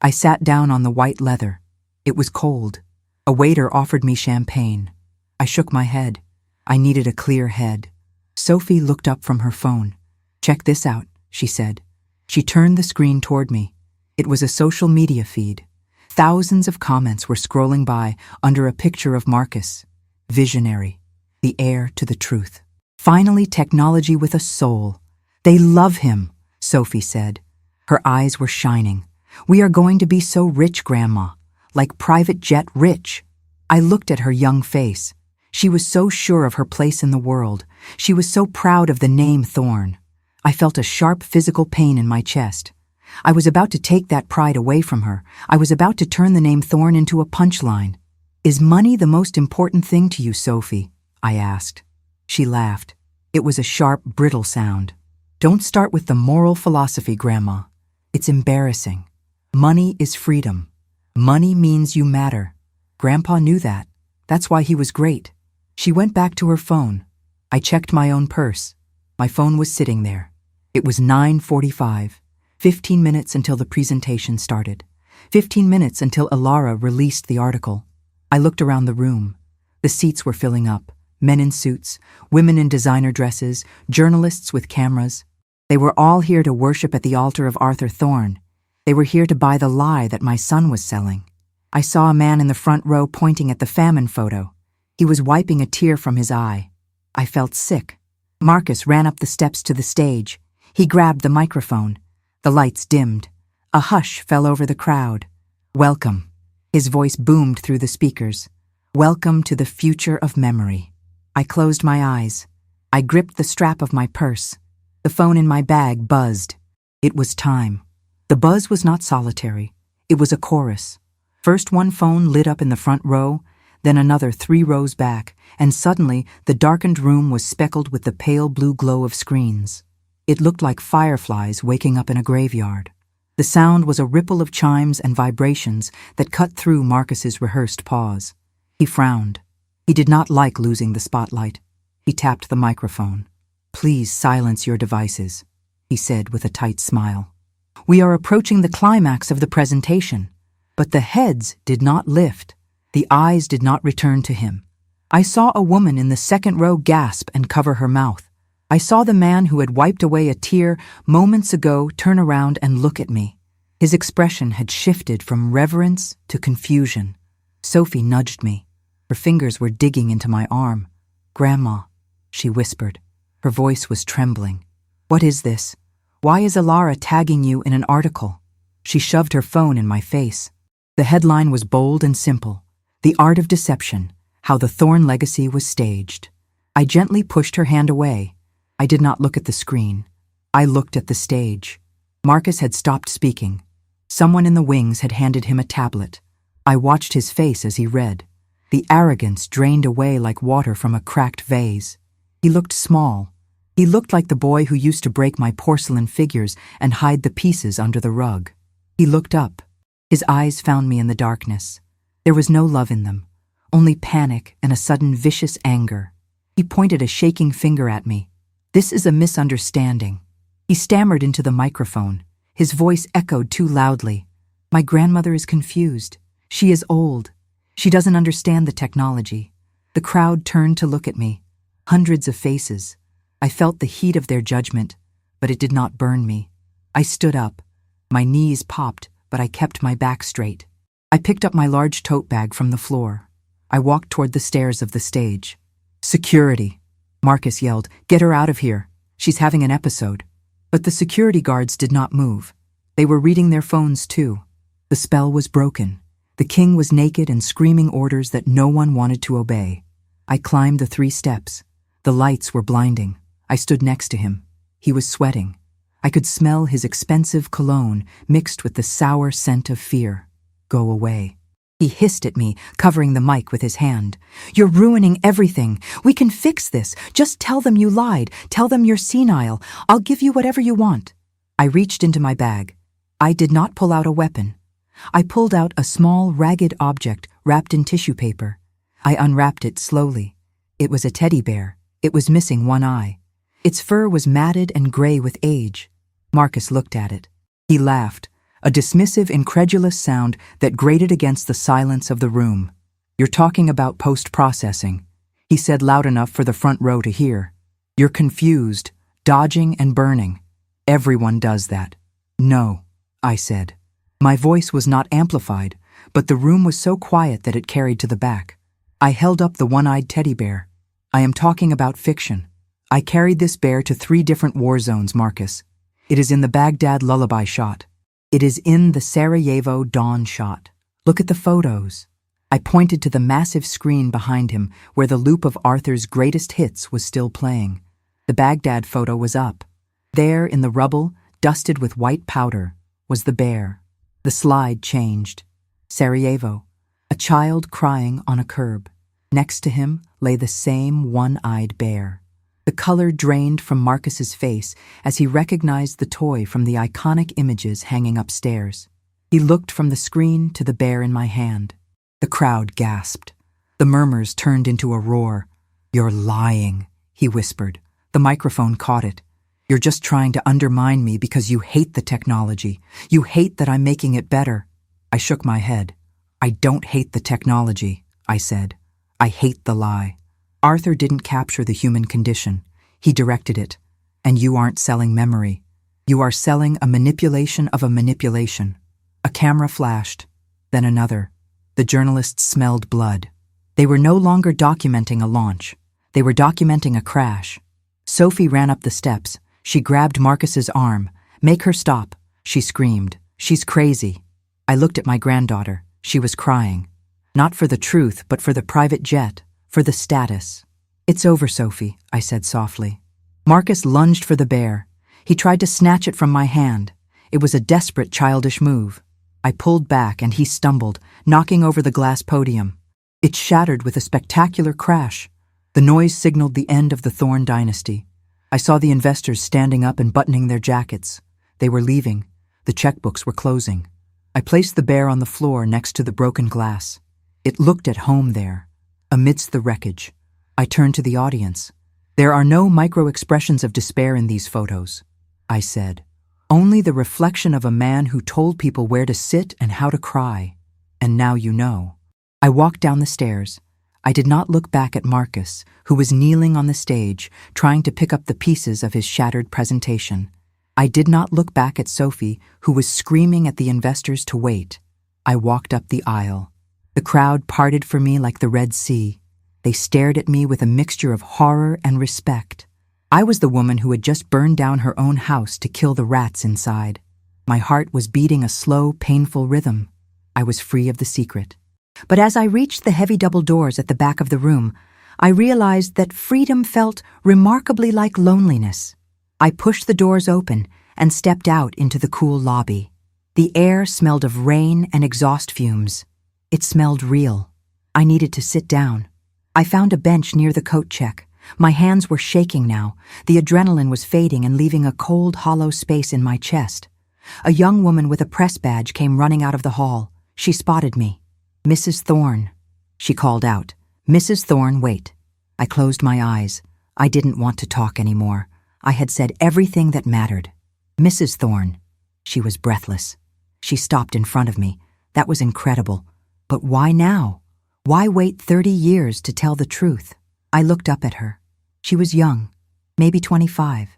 I sat down on the white leather. It was cold. A waiter offered me champagne. I shook my head. I needed a clear head. Sophie looked up from her phone. Check this out, she said. She turned the screen toward me. It was a social media feed. Thousands of comments were scrolling by under a picture of Marcus. Visionary, the heir to the truth. Finally, technology with a soul. They love him, Sophie said. Her eyes were shining. We are going to be so rich, Grandma, like private jet rich. I looked at her young face. She was so sure of her place in the world. She was so proud of the name Thorne. I felt a sharp physical pain in my chest. I was about to take that pride away from her. I was about to turn the name Thorne into a punchline. Is money the most important thing to you, Sophie? I asked. She laughed. It was a sharp, brittle sound. Don't start with the moral philosophy, Grandma. It's embarrassing. Money is freedom. Money means you matter. Grandpa knew that. That's why he was great. She went back to her phone. I checked my own purse. My phone was sitting there. It was 9:45. 15 minutes until the presentation started. 15 minutes until Alara released the article. I looked around the room. The seats were filling up. Men in suits, women in designer dresses, journalists with cameras. They were all here to worship at the altar of Arthur Thorne. They were here to buy the lie that my son was selling. I saw a man in the front row pointing at the famine photo. He was wiping a tear from his eye. I felt sick. Marcus ran up the steps to the stage. He grabbed the microphone. The lights dimmed. A hush fell over the crowd. Welcome. His voice boomed through the speakers. Welcome to the future of memory. I closed my eyes. I gripped the strap of my purse. The phone in my bag buzzed. It was time. The buzz was not solitary. It was a chorus. First one phone lit up in the front row, then another 3 rows back, and suddenly the darkened room was speckled with the pale blue glow of screens. It looked like fireflies waking up in a graveyard. The sound was a ripple of chimes and vibrations that cut through Marcus's rehearsed pause. He frowned. He did not like losing the spotlight. He tapped the microphone. Please silence your devices, he said with a tight smile. We are approaching the climax of the presentation. But the heads did not lift. The eyes did not return to him. I saw a woman in the second row gasp and cover her mouth. I saw the man who had wiped away a tear moments ago turn around and look at me. His expression had shifted from reverence to confusion. Sophie nudged me. Her fingers were digging into my arm. Grandma, she whispered. Her voice was trembling. What is this? Why is Alara tagging you in an article? She shoved her phone in my face. The headline was bold and simple. The Art of Deception, How the Thorne Legacy Was Staged. I gently pushed her hand away. I did not look at the screen. I looked at the stage. Marcus had stopped speaking. Someone in the wings had handed him a tablet. I watched his face as he read. The arrogance drained away like water from a cracked vase. He looked small. He looked like the boy who used to break my porcelain figures and hide the pieces under the rug. He looked up. His eyes found me in the darkness. There was no love in them, only panic and a sudden vicious anger. He pointed a shaking finger at me. This is a misunderstanding. He stammered into the microphone. His voice echoed too loudly. My grandmother is confused. She is old. She doesn't understand the technology. The crowd turned to look at me. Hundreds of faces. I felt the heat of their judgment, but it did not burn me. I stood up. My knees popped, but I kept my back straight. I picked up my large tote bag from the floor. I walked toward the stairs of the stage. Security! Marcus yelled, Get her out of here. She's having an episode. But the security guards did not move. They were reading their phones too. The spell was broken. The king was naked and screaming orders that no one wanted to obey. I climbed the 3 steps. The lights were blinding. I stood next to him. He was sweating. I could smell his expensive cologne mixed with the sour scent of fear. Go away. He hissed at me, covering the mic with his hand. You're ruining everything. We can fix this. Just tell them you lied. Tell them you're senile. I'll give you whatever you want. I reached into my bag. I did not pull out a weapon. I pulled out a small, ragged object wrapped in tissue paper. I unwrapped it slowly. It was a teddy bear. It was missing one eye. Its fur was matted and gray with age. Marcus looked at it. He laughed, a dismissive, incredulous sound that grated against the silence of the room. "You're talking about post-processing," he said loud enough for the front row to hear. "You're confused, dodging and burning. Everyone does that." "No," I said. My voice was not amplified, but the room was so quiet that it carried to the back. I held up the one-eyed teddy bear. "I am talking about fiction. I carried this bear to 3 different war zones, Marcus. It is in the Baghdad lullaby shot. It is in the Sarajevo dawn shot. Look at the photos." I pointed to the massive screen behind him where the loop of Arthur's greatest hits was still playing. The Baghdad photo was up. There, in the rubble, dusted with white powder, was the bear. The slide changed. Sarajevo, a child crying on a curb. Next to him lay the same one-eyed bear. The color drained from Marcus's face as he recognized the toy from the iconic images hanging upstairs. He looked from the screen to the bear in my hand. The crowd gasped. The murmurs turned into a roar. "You're lying," he whispered. The microphone caught it. "You're just trying to undermine me because you hate the technology. You hate that I'm making it better." I shook my head. "I don't hate the technology," I said. "I hate the lie. Arthur didn't capture the human condition. He directed it. And you aren't selling memory. You are selling a manipulation of a manipulation." A camera flashed, then another. The journalists smelled blood. They were no longer documenting a launch. They were documenting a crash. Sophie ran up the steps. She grabbed Marcus's arm. "Make her stop," she screamed. "She's crazy." I looked at my granddaughter. She was crying. Not for the truth, but for the private jet, for the status. "It's over, Sophie," I said softly. Marcus lunged for the bear. He tried to snatch it from my hand. It was a desperate, childish move. I pulled back and he stumbled, knocking over the glass podium. It shattered with a spectacular crash. The noise signaled the end of the Thorne dynasty. I saw the investors standing up and buttoning their jackets. They were leaving. The checkbooks were closing. I placed the bear on the floor next to the broken glass. It looked at home there, amidst the wreckage. I turned to the audience. "There are no micro-expressions of despair in these photos," I said. "Only the reflection of a man who told people where to sit and how to cry. And now you know." I walked down the stairs. I did not look back at Marcus, who was kneeling on the stage, trying to pick up the pieces of his shattered presentation. I did not look back at Sophie, who was screaming at the investors to wait. I walked up the aisle. The crowd parted for me like the Red Sea. They stared at me with a mixture of horror and respect. I was the woman who had just burned down her own house to kill the rats inside. My heart was beating a slow, painful rhythm. I was free of the secret. But as I reached the heavy double doors at the back of the room, I realized that freedom felt remarkably like loneliness. I pushed the doors open and stepped out into the cool lobby. The air smelled of rain and exhaust fumes. It smelled real. I needed to sit down. I found a bench near the coat check. My hands were shaking now. The adrenaline was fading and leaving a cold, hollow space in my chest. A young woman with a press badge came running out of the hall. She spotted me. "Mrs. Thorne," she called out. "Mrs. Thorne, wait." I closed my eyes. I didn't want to talk anymore. I had said everything that mattered. "Mrs. Thorne." She was breathless. She stopped in front of me. That was incredible. But why now? Why wait 30 years to tell the truth? I looked up at her. She was young, maybe 25.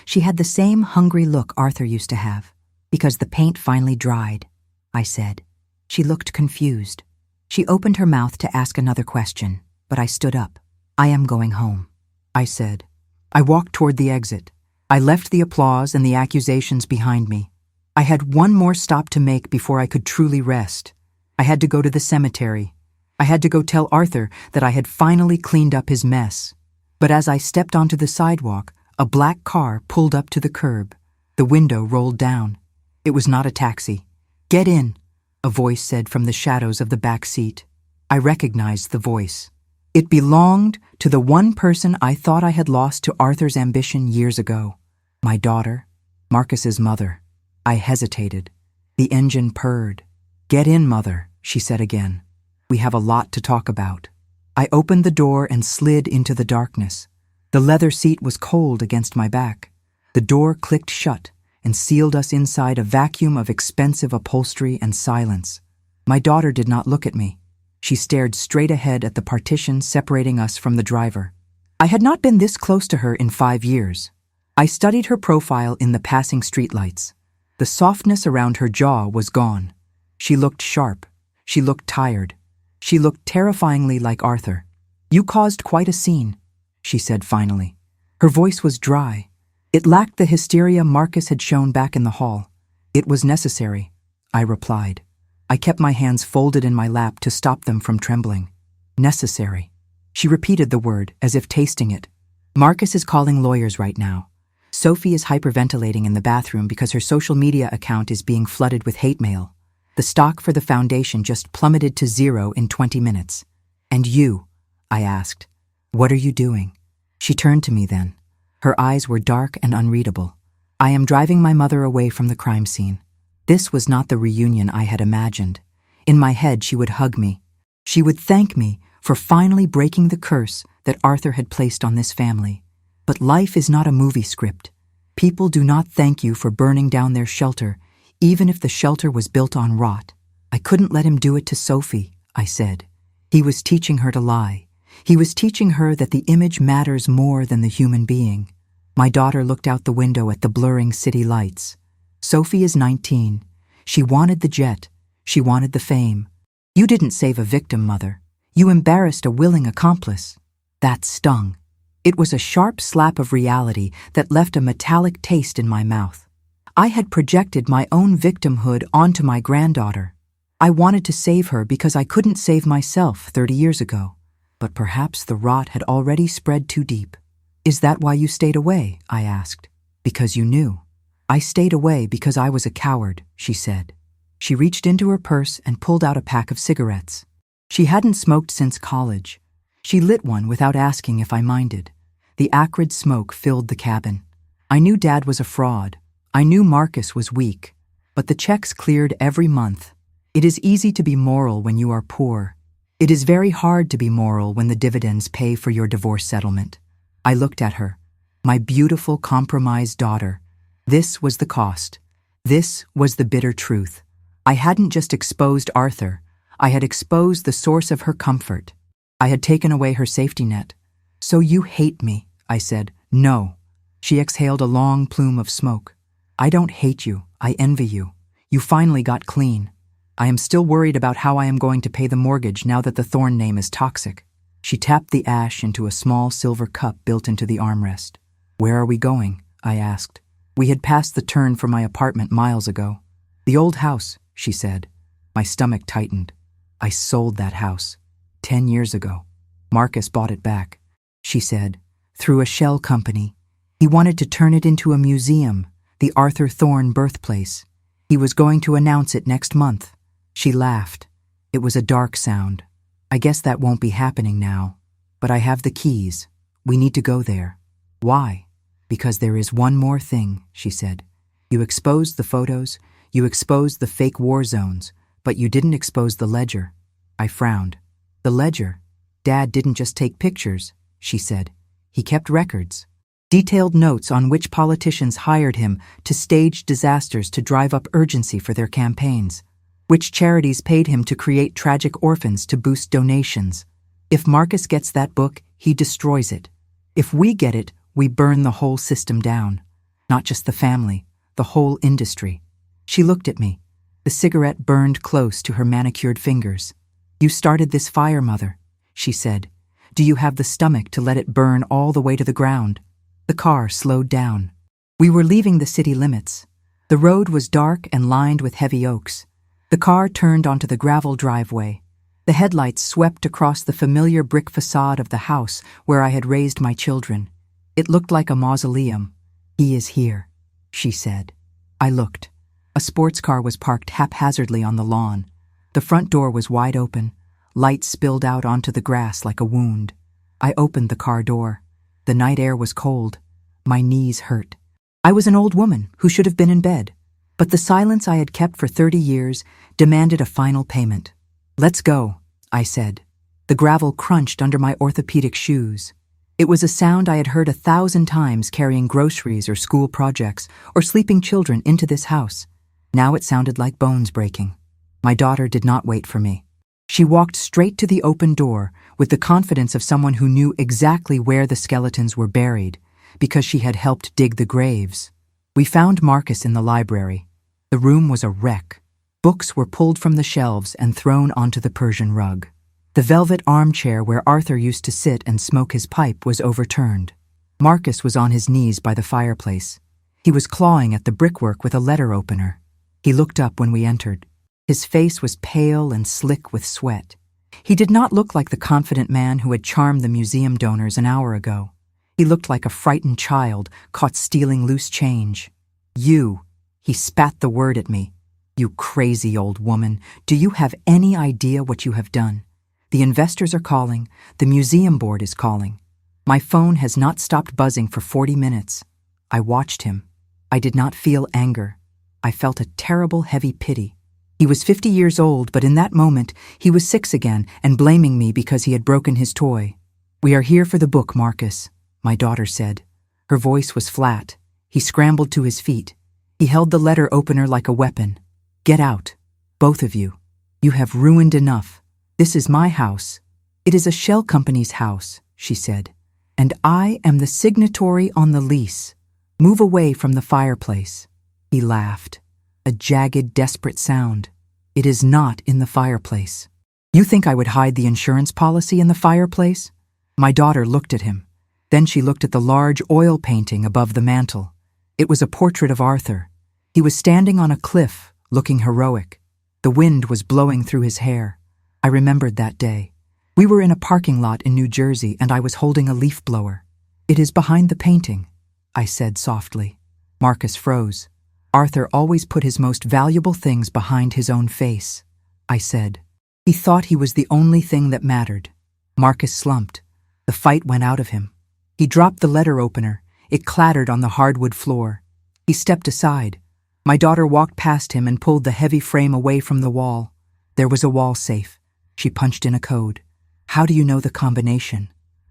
She had the same hungry look Arthur used to have. "Because the paint finally dried," I said. She looked confused. She opened her mouth to ask another question, but I stood up. "I am going home," I said. I walked toward the exit. I left the applause and the accusations behind me. I had one more stop to make before I could truly rest. I had to go to the cemetery. I had to go tell Arthur that I had finally cleaned up his mess. But as I stepped onto the sidewalk, a black car pulled up to the curb. The window rolled down. It was not a taxi. "Get in," a voice said from the shadows of the back seat. I recognized the voice. It belonged to the one person I thought I had lost to Arthur's ambition years ago. My daughter, Marcus's mother. I hesitated. The engine purred. "Get in, Mother," she said again. "We have a lot to talk about." I opened the door and slid into the darkness. The leather seat was cold against my back. The door clicked shut and sealed us inside a vacuum of expensive upholstery and silence. My daughter did not look at me. She stared straight ahead at the partition separating us from the driver. I had not been this close to her in 5 years. I studied her profile in the passing streetlights. The softness around her jaw was gone. She looked sharp. She looked tired. She looked terrifyingly like Arthur. "You caused quite a scene," she said finally. Her voice was dry. It lacked the hysteria Marcus had shown back in the hall. "It was necessary," I replied. I kept my hands folded in my lap to stop them from trembling. "Necessary." She repeated the word, as if tasting it. "Marcus is calling lawyers right now. Sophie is hyperventilating in the bathroom because her social media account is being flooded with hate mail. The stock for the foundation just plummeted to 0 in 20 minutes. And you?" I asked. "What are you doing?" She turned to me then. Her eyes were dark and unreadable. "I am driving my mother away from the crime scene." This was not the reunion I had imagined. In my head, she would hug me. She would thank me for finally breaking the curse that Arthur had placed on this family. But life is not a movie script. People do not thank you for burning down their shelter, even if the shelter was built on rot. "I couldn't let him do it to Sophie," I said. He was teaching her to lie. He was teaching her that the image matters more than the human being. My daughter looked out the window at the blurring city lights. "Sophie is 19. She wanted the jet. She wanted the fame. You didn't save a victim, Mother. You embarrassed a willing accomplice." That stung. It was a sharp slap of reality that left a metallic taste in my mouth. I had projected my own victimhood onto my granddaughter. I wanted to save her because I couldn't save myself 30 years ago. But perhaps the rot had already spread too deep. "Is that why you stayed away?" I asked. "Because you knew." "I stayed away because I was a coward," she said. She reached into her purse and pulled out a pack of cigarettes. She hadn't smoked since college. She lit one without asking if I minded. The acrid smoke filled the cabin. I knew Dad was a fraud. I knew Marcus was weak. But the checks cleared every month. It is easy to be moral when you are poor. It is very hard to be moral when the dividends pay for your divorce settlement. I looked at her, my beautiful, compromised daughter. This was the cost. This was the bitter truth. I hadn't just exposed Arthur. I had exposed the source of her comfort. I had taken away her safety net. "So you hate me," I said. "No." She exhaled a long plume of smoke. "I don't hate you. I envy you. You finally got clean. I am still worried about how I am going to pay the mortgage now that the Thorne name is toxic." She tapped the ash into a small silver cup built into the armrest. "Where are we going?" I asked. We had passed the turn for my apartment miles ago. "The old house," she said. My stomach tightened. "I sold that house 10 years ago. Marcus bought it back," she said, "through a shell company. He wanted to turn it into a museum, the Arthur Thorne birthplace. He was going to announce it next month." She laughed. It was a dark sound. "I guess that won't be happening now. But I have the keys. We need to go there." "Why?" "Because there is one more thing," she said. "You exposed the photos, you exposed the fake war zones, but you didn't expose the ledger." I frowned. "The ledger? Dad didn't just take pictures," she said. "He kept records. Detailed notes on which politicians hired him to stage disasters to drive up urgency for their campaigns, which charities paid him to create tragic orphans to boost donations. If Marcus gets that book, he destroys it. If we get it, we burn the whole system down. Not just the family, the whole industry." She looked at me. The cigarette burned close to her manicured fingers. "You started this fire, Mother," she said. "Do you have the stomach to let it burn all the way to the ground?" The car slowed down. We were leaving the city limits. The road was dark and lined with heavy oaks. The car turned onto the gravel driveway. The headlights swept across the familiar brick facade of the house where I had raised my children. It looked like a mausoleum. "He is here," she said. I looked. A sports car was parked haphazardly on the lawn. The front door was wide open. Light spilled out onto the grass like a wound. I opened the car door. The night air was cold. My knees hurt. I was an old woman who should have been in bed. But the silence I had kept for 30 years demanded a final payment. "Let's go," I said. The gravel crunched under my orthopedic shoes. It was a sound I had heard 1,000 times carrying groceries or school projects or sleeping children into this house. Now it sounded like bones breaking. My daughter did not wait for me. She walked straight to the open door with the confidence of someone who knew exactly where the skeletons were buried because she had helped dig the graves. We found Marcus in the library. The room was a wreck. Books were pulled from the shelves and thrown onto the Persian rug. The velvet armchair where Arthur used to sit and smoke his pipe was overturned. Marcus was on his knees by the fireplace. He was clawing at the brickwork with a letter opener. He looked up when we entered. His face was pale and slick with sweat. He did not look like the confident man who had charmed the museum donors an hour ago. He looked like a frightened child caught stealing loose change. "You," he spat the word at me. "You crazy old woman, do you have any idea what you have done? The investors are calling, the museum board is calling. My phone has not stopped buzzing for 40 minutes. I watched him. I did not feel anger. I felt a terrible, heavy pity. He was 50 years old, but in that moment, he was 6 again and blaming me because he had broken his toy. "We are here for the book, Marcus," my daughter said. Her voice was flat. He scrambled to his feet. He held the letter opener like a weapon. "Get out, both of you. You have ruined enough. This is my house. It is a shell company's house," she said. "And I am the signatory on the lease. Move away from the fireplace." He laughed. A jagged, desperate sound. "It is not in the fireplace. You think I would hide the insurance policy in the fireplace?" My daughter looked at him. Then she looked at the large oil painting above the mantel. It was a portrait of Arthur. He was standing on a cliff, looking heroic. The wind was blowing through his hair. I remembered that day. We were in a parking lot in New Jersey and I was holding a leaf blower. "It is behind the painting," I said softly. Marcus froze. "Arthur always put his most valuable things behind his own face," I said. He thought he was the only thing that mattered. Marcus slumped. The fight went out of him. He dropped the letter opener. It clattered on the hardwood floor. He stepped aside. My daughter walked past him and pulled the heavy frame away from the wall. There was a wall safe. She punched in a code. "How do you know the combination?"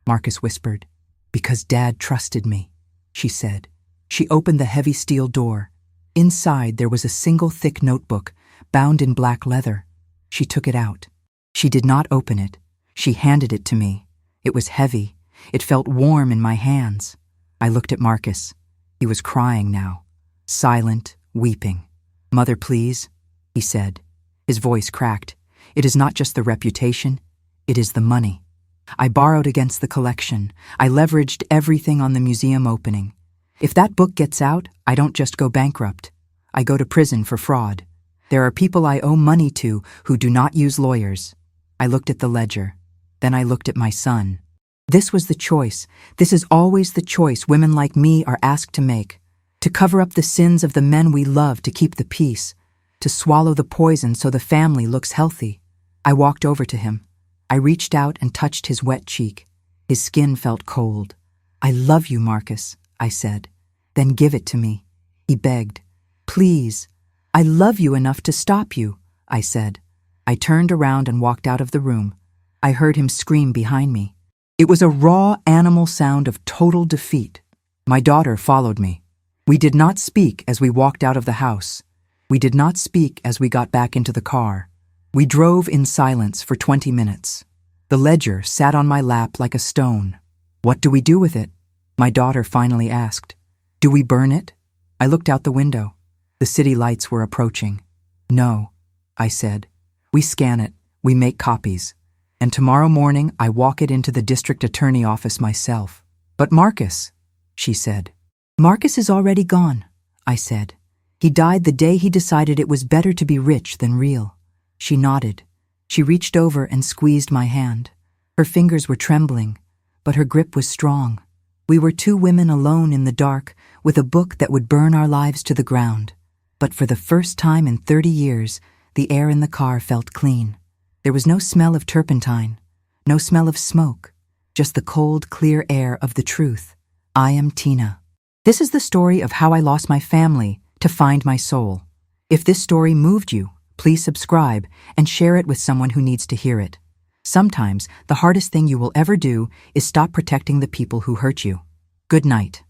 Marcus whispered. "Because Dad trusted me," she said. She opened the heavy steel door. Inside there was a single thick notebook, bound in black leather. She took it out. She did not open it. She handed it to me. It was heavy. It felt warm in my hands. I looked at Marcus. He was crying now. Silent, weeping. "Mother, please," he said. His voice cracked. "It is not just the reputation. It is the money. I borrowed against the collection. I leveraged everything on the museum opening. If that book gets out, I don't just go bankrupt. I go to prison for fraud. There are people I owe money to who do not use lawyers." I looked at the ledger. Then I looked at my son. This was the choice. This is always the choice women like me are asked to make. To cover up the sins of the men we love to keep the peace. To swallow the poison so the family looks healthy. I walked over to him. I reached out and touched his wet cheek. His skin felt cold. "I love you, Marcus," I said. "Then give it to me," he begged. "Please. I love you enough to stop you," I said. I turned around and walked out of the room. I heard him scream behind me. It was a raw animal sound of total defeat. My daughter followed me. We did not speak as we walked out of the house. We did not speak as we got back into the car. We drove in silence for 20 minutes. The ledger sat on my lap like a stone. "What do we do with it?" my daughter finally asked. "Do we burn it?" I looked out the window. The city lights were approaching. "No," I said. "We scan it, we make copies, and tomorrow morning I walk it into the district attorney office myself." "But Marcus," she said. "Marcus is already gone," I said. "He died the day he decided it was better to be rich than real." She nodded. She reached over and squeezed my hand. Her fingers were trembling, but her grip was strong. We were two women alone in the dark with a book that would burn our lives to the ground. But for the first time in 30 years, the air in the car felt clean. There was no smell of turpentine, no smell of smoke, just the cold, clear air of the truth. I am Tina. This is the story of how I lost my family to find my soul. If this story moved you, please subscribe and share it with someone who needs to hear it. Sometimes, the hardest thing you will ever do is stop protecting the people who hurt you. Good night.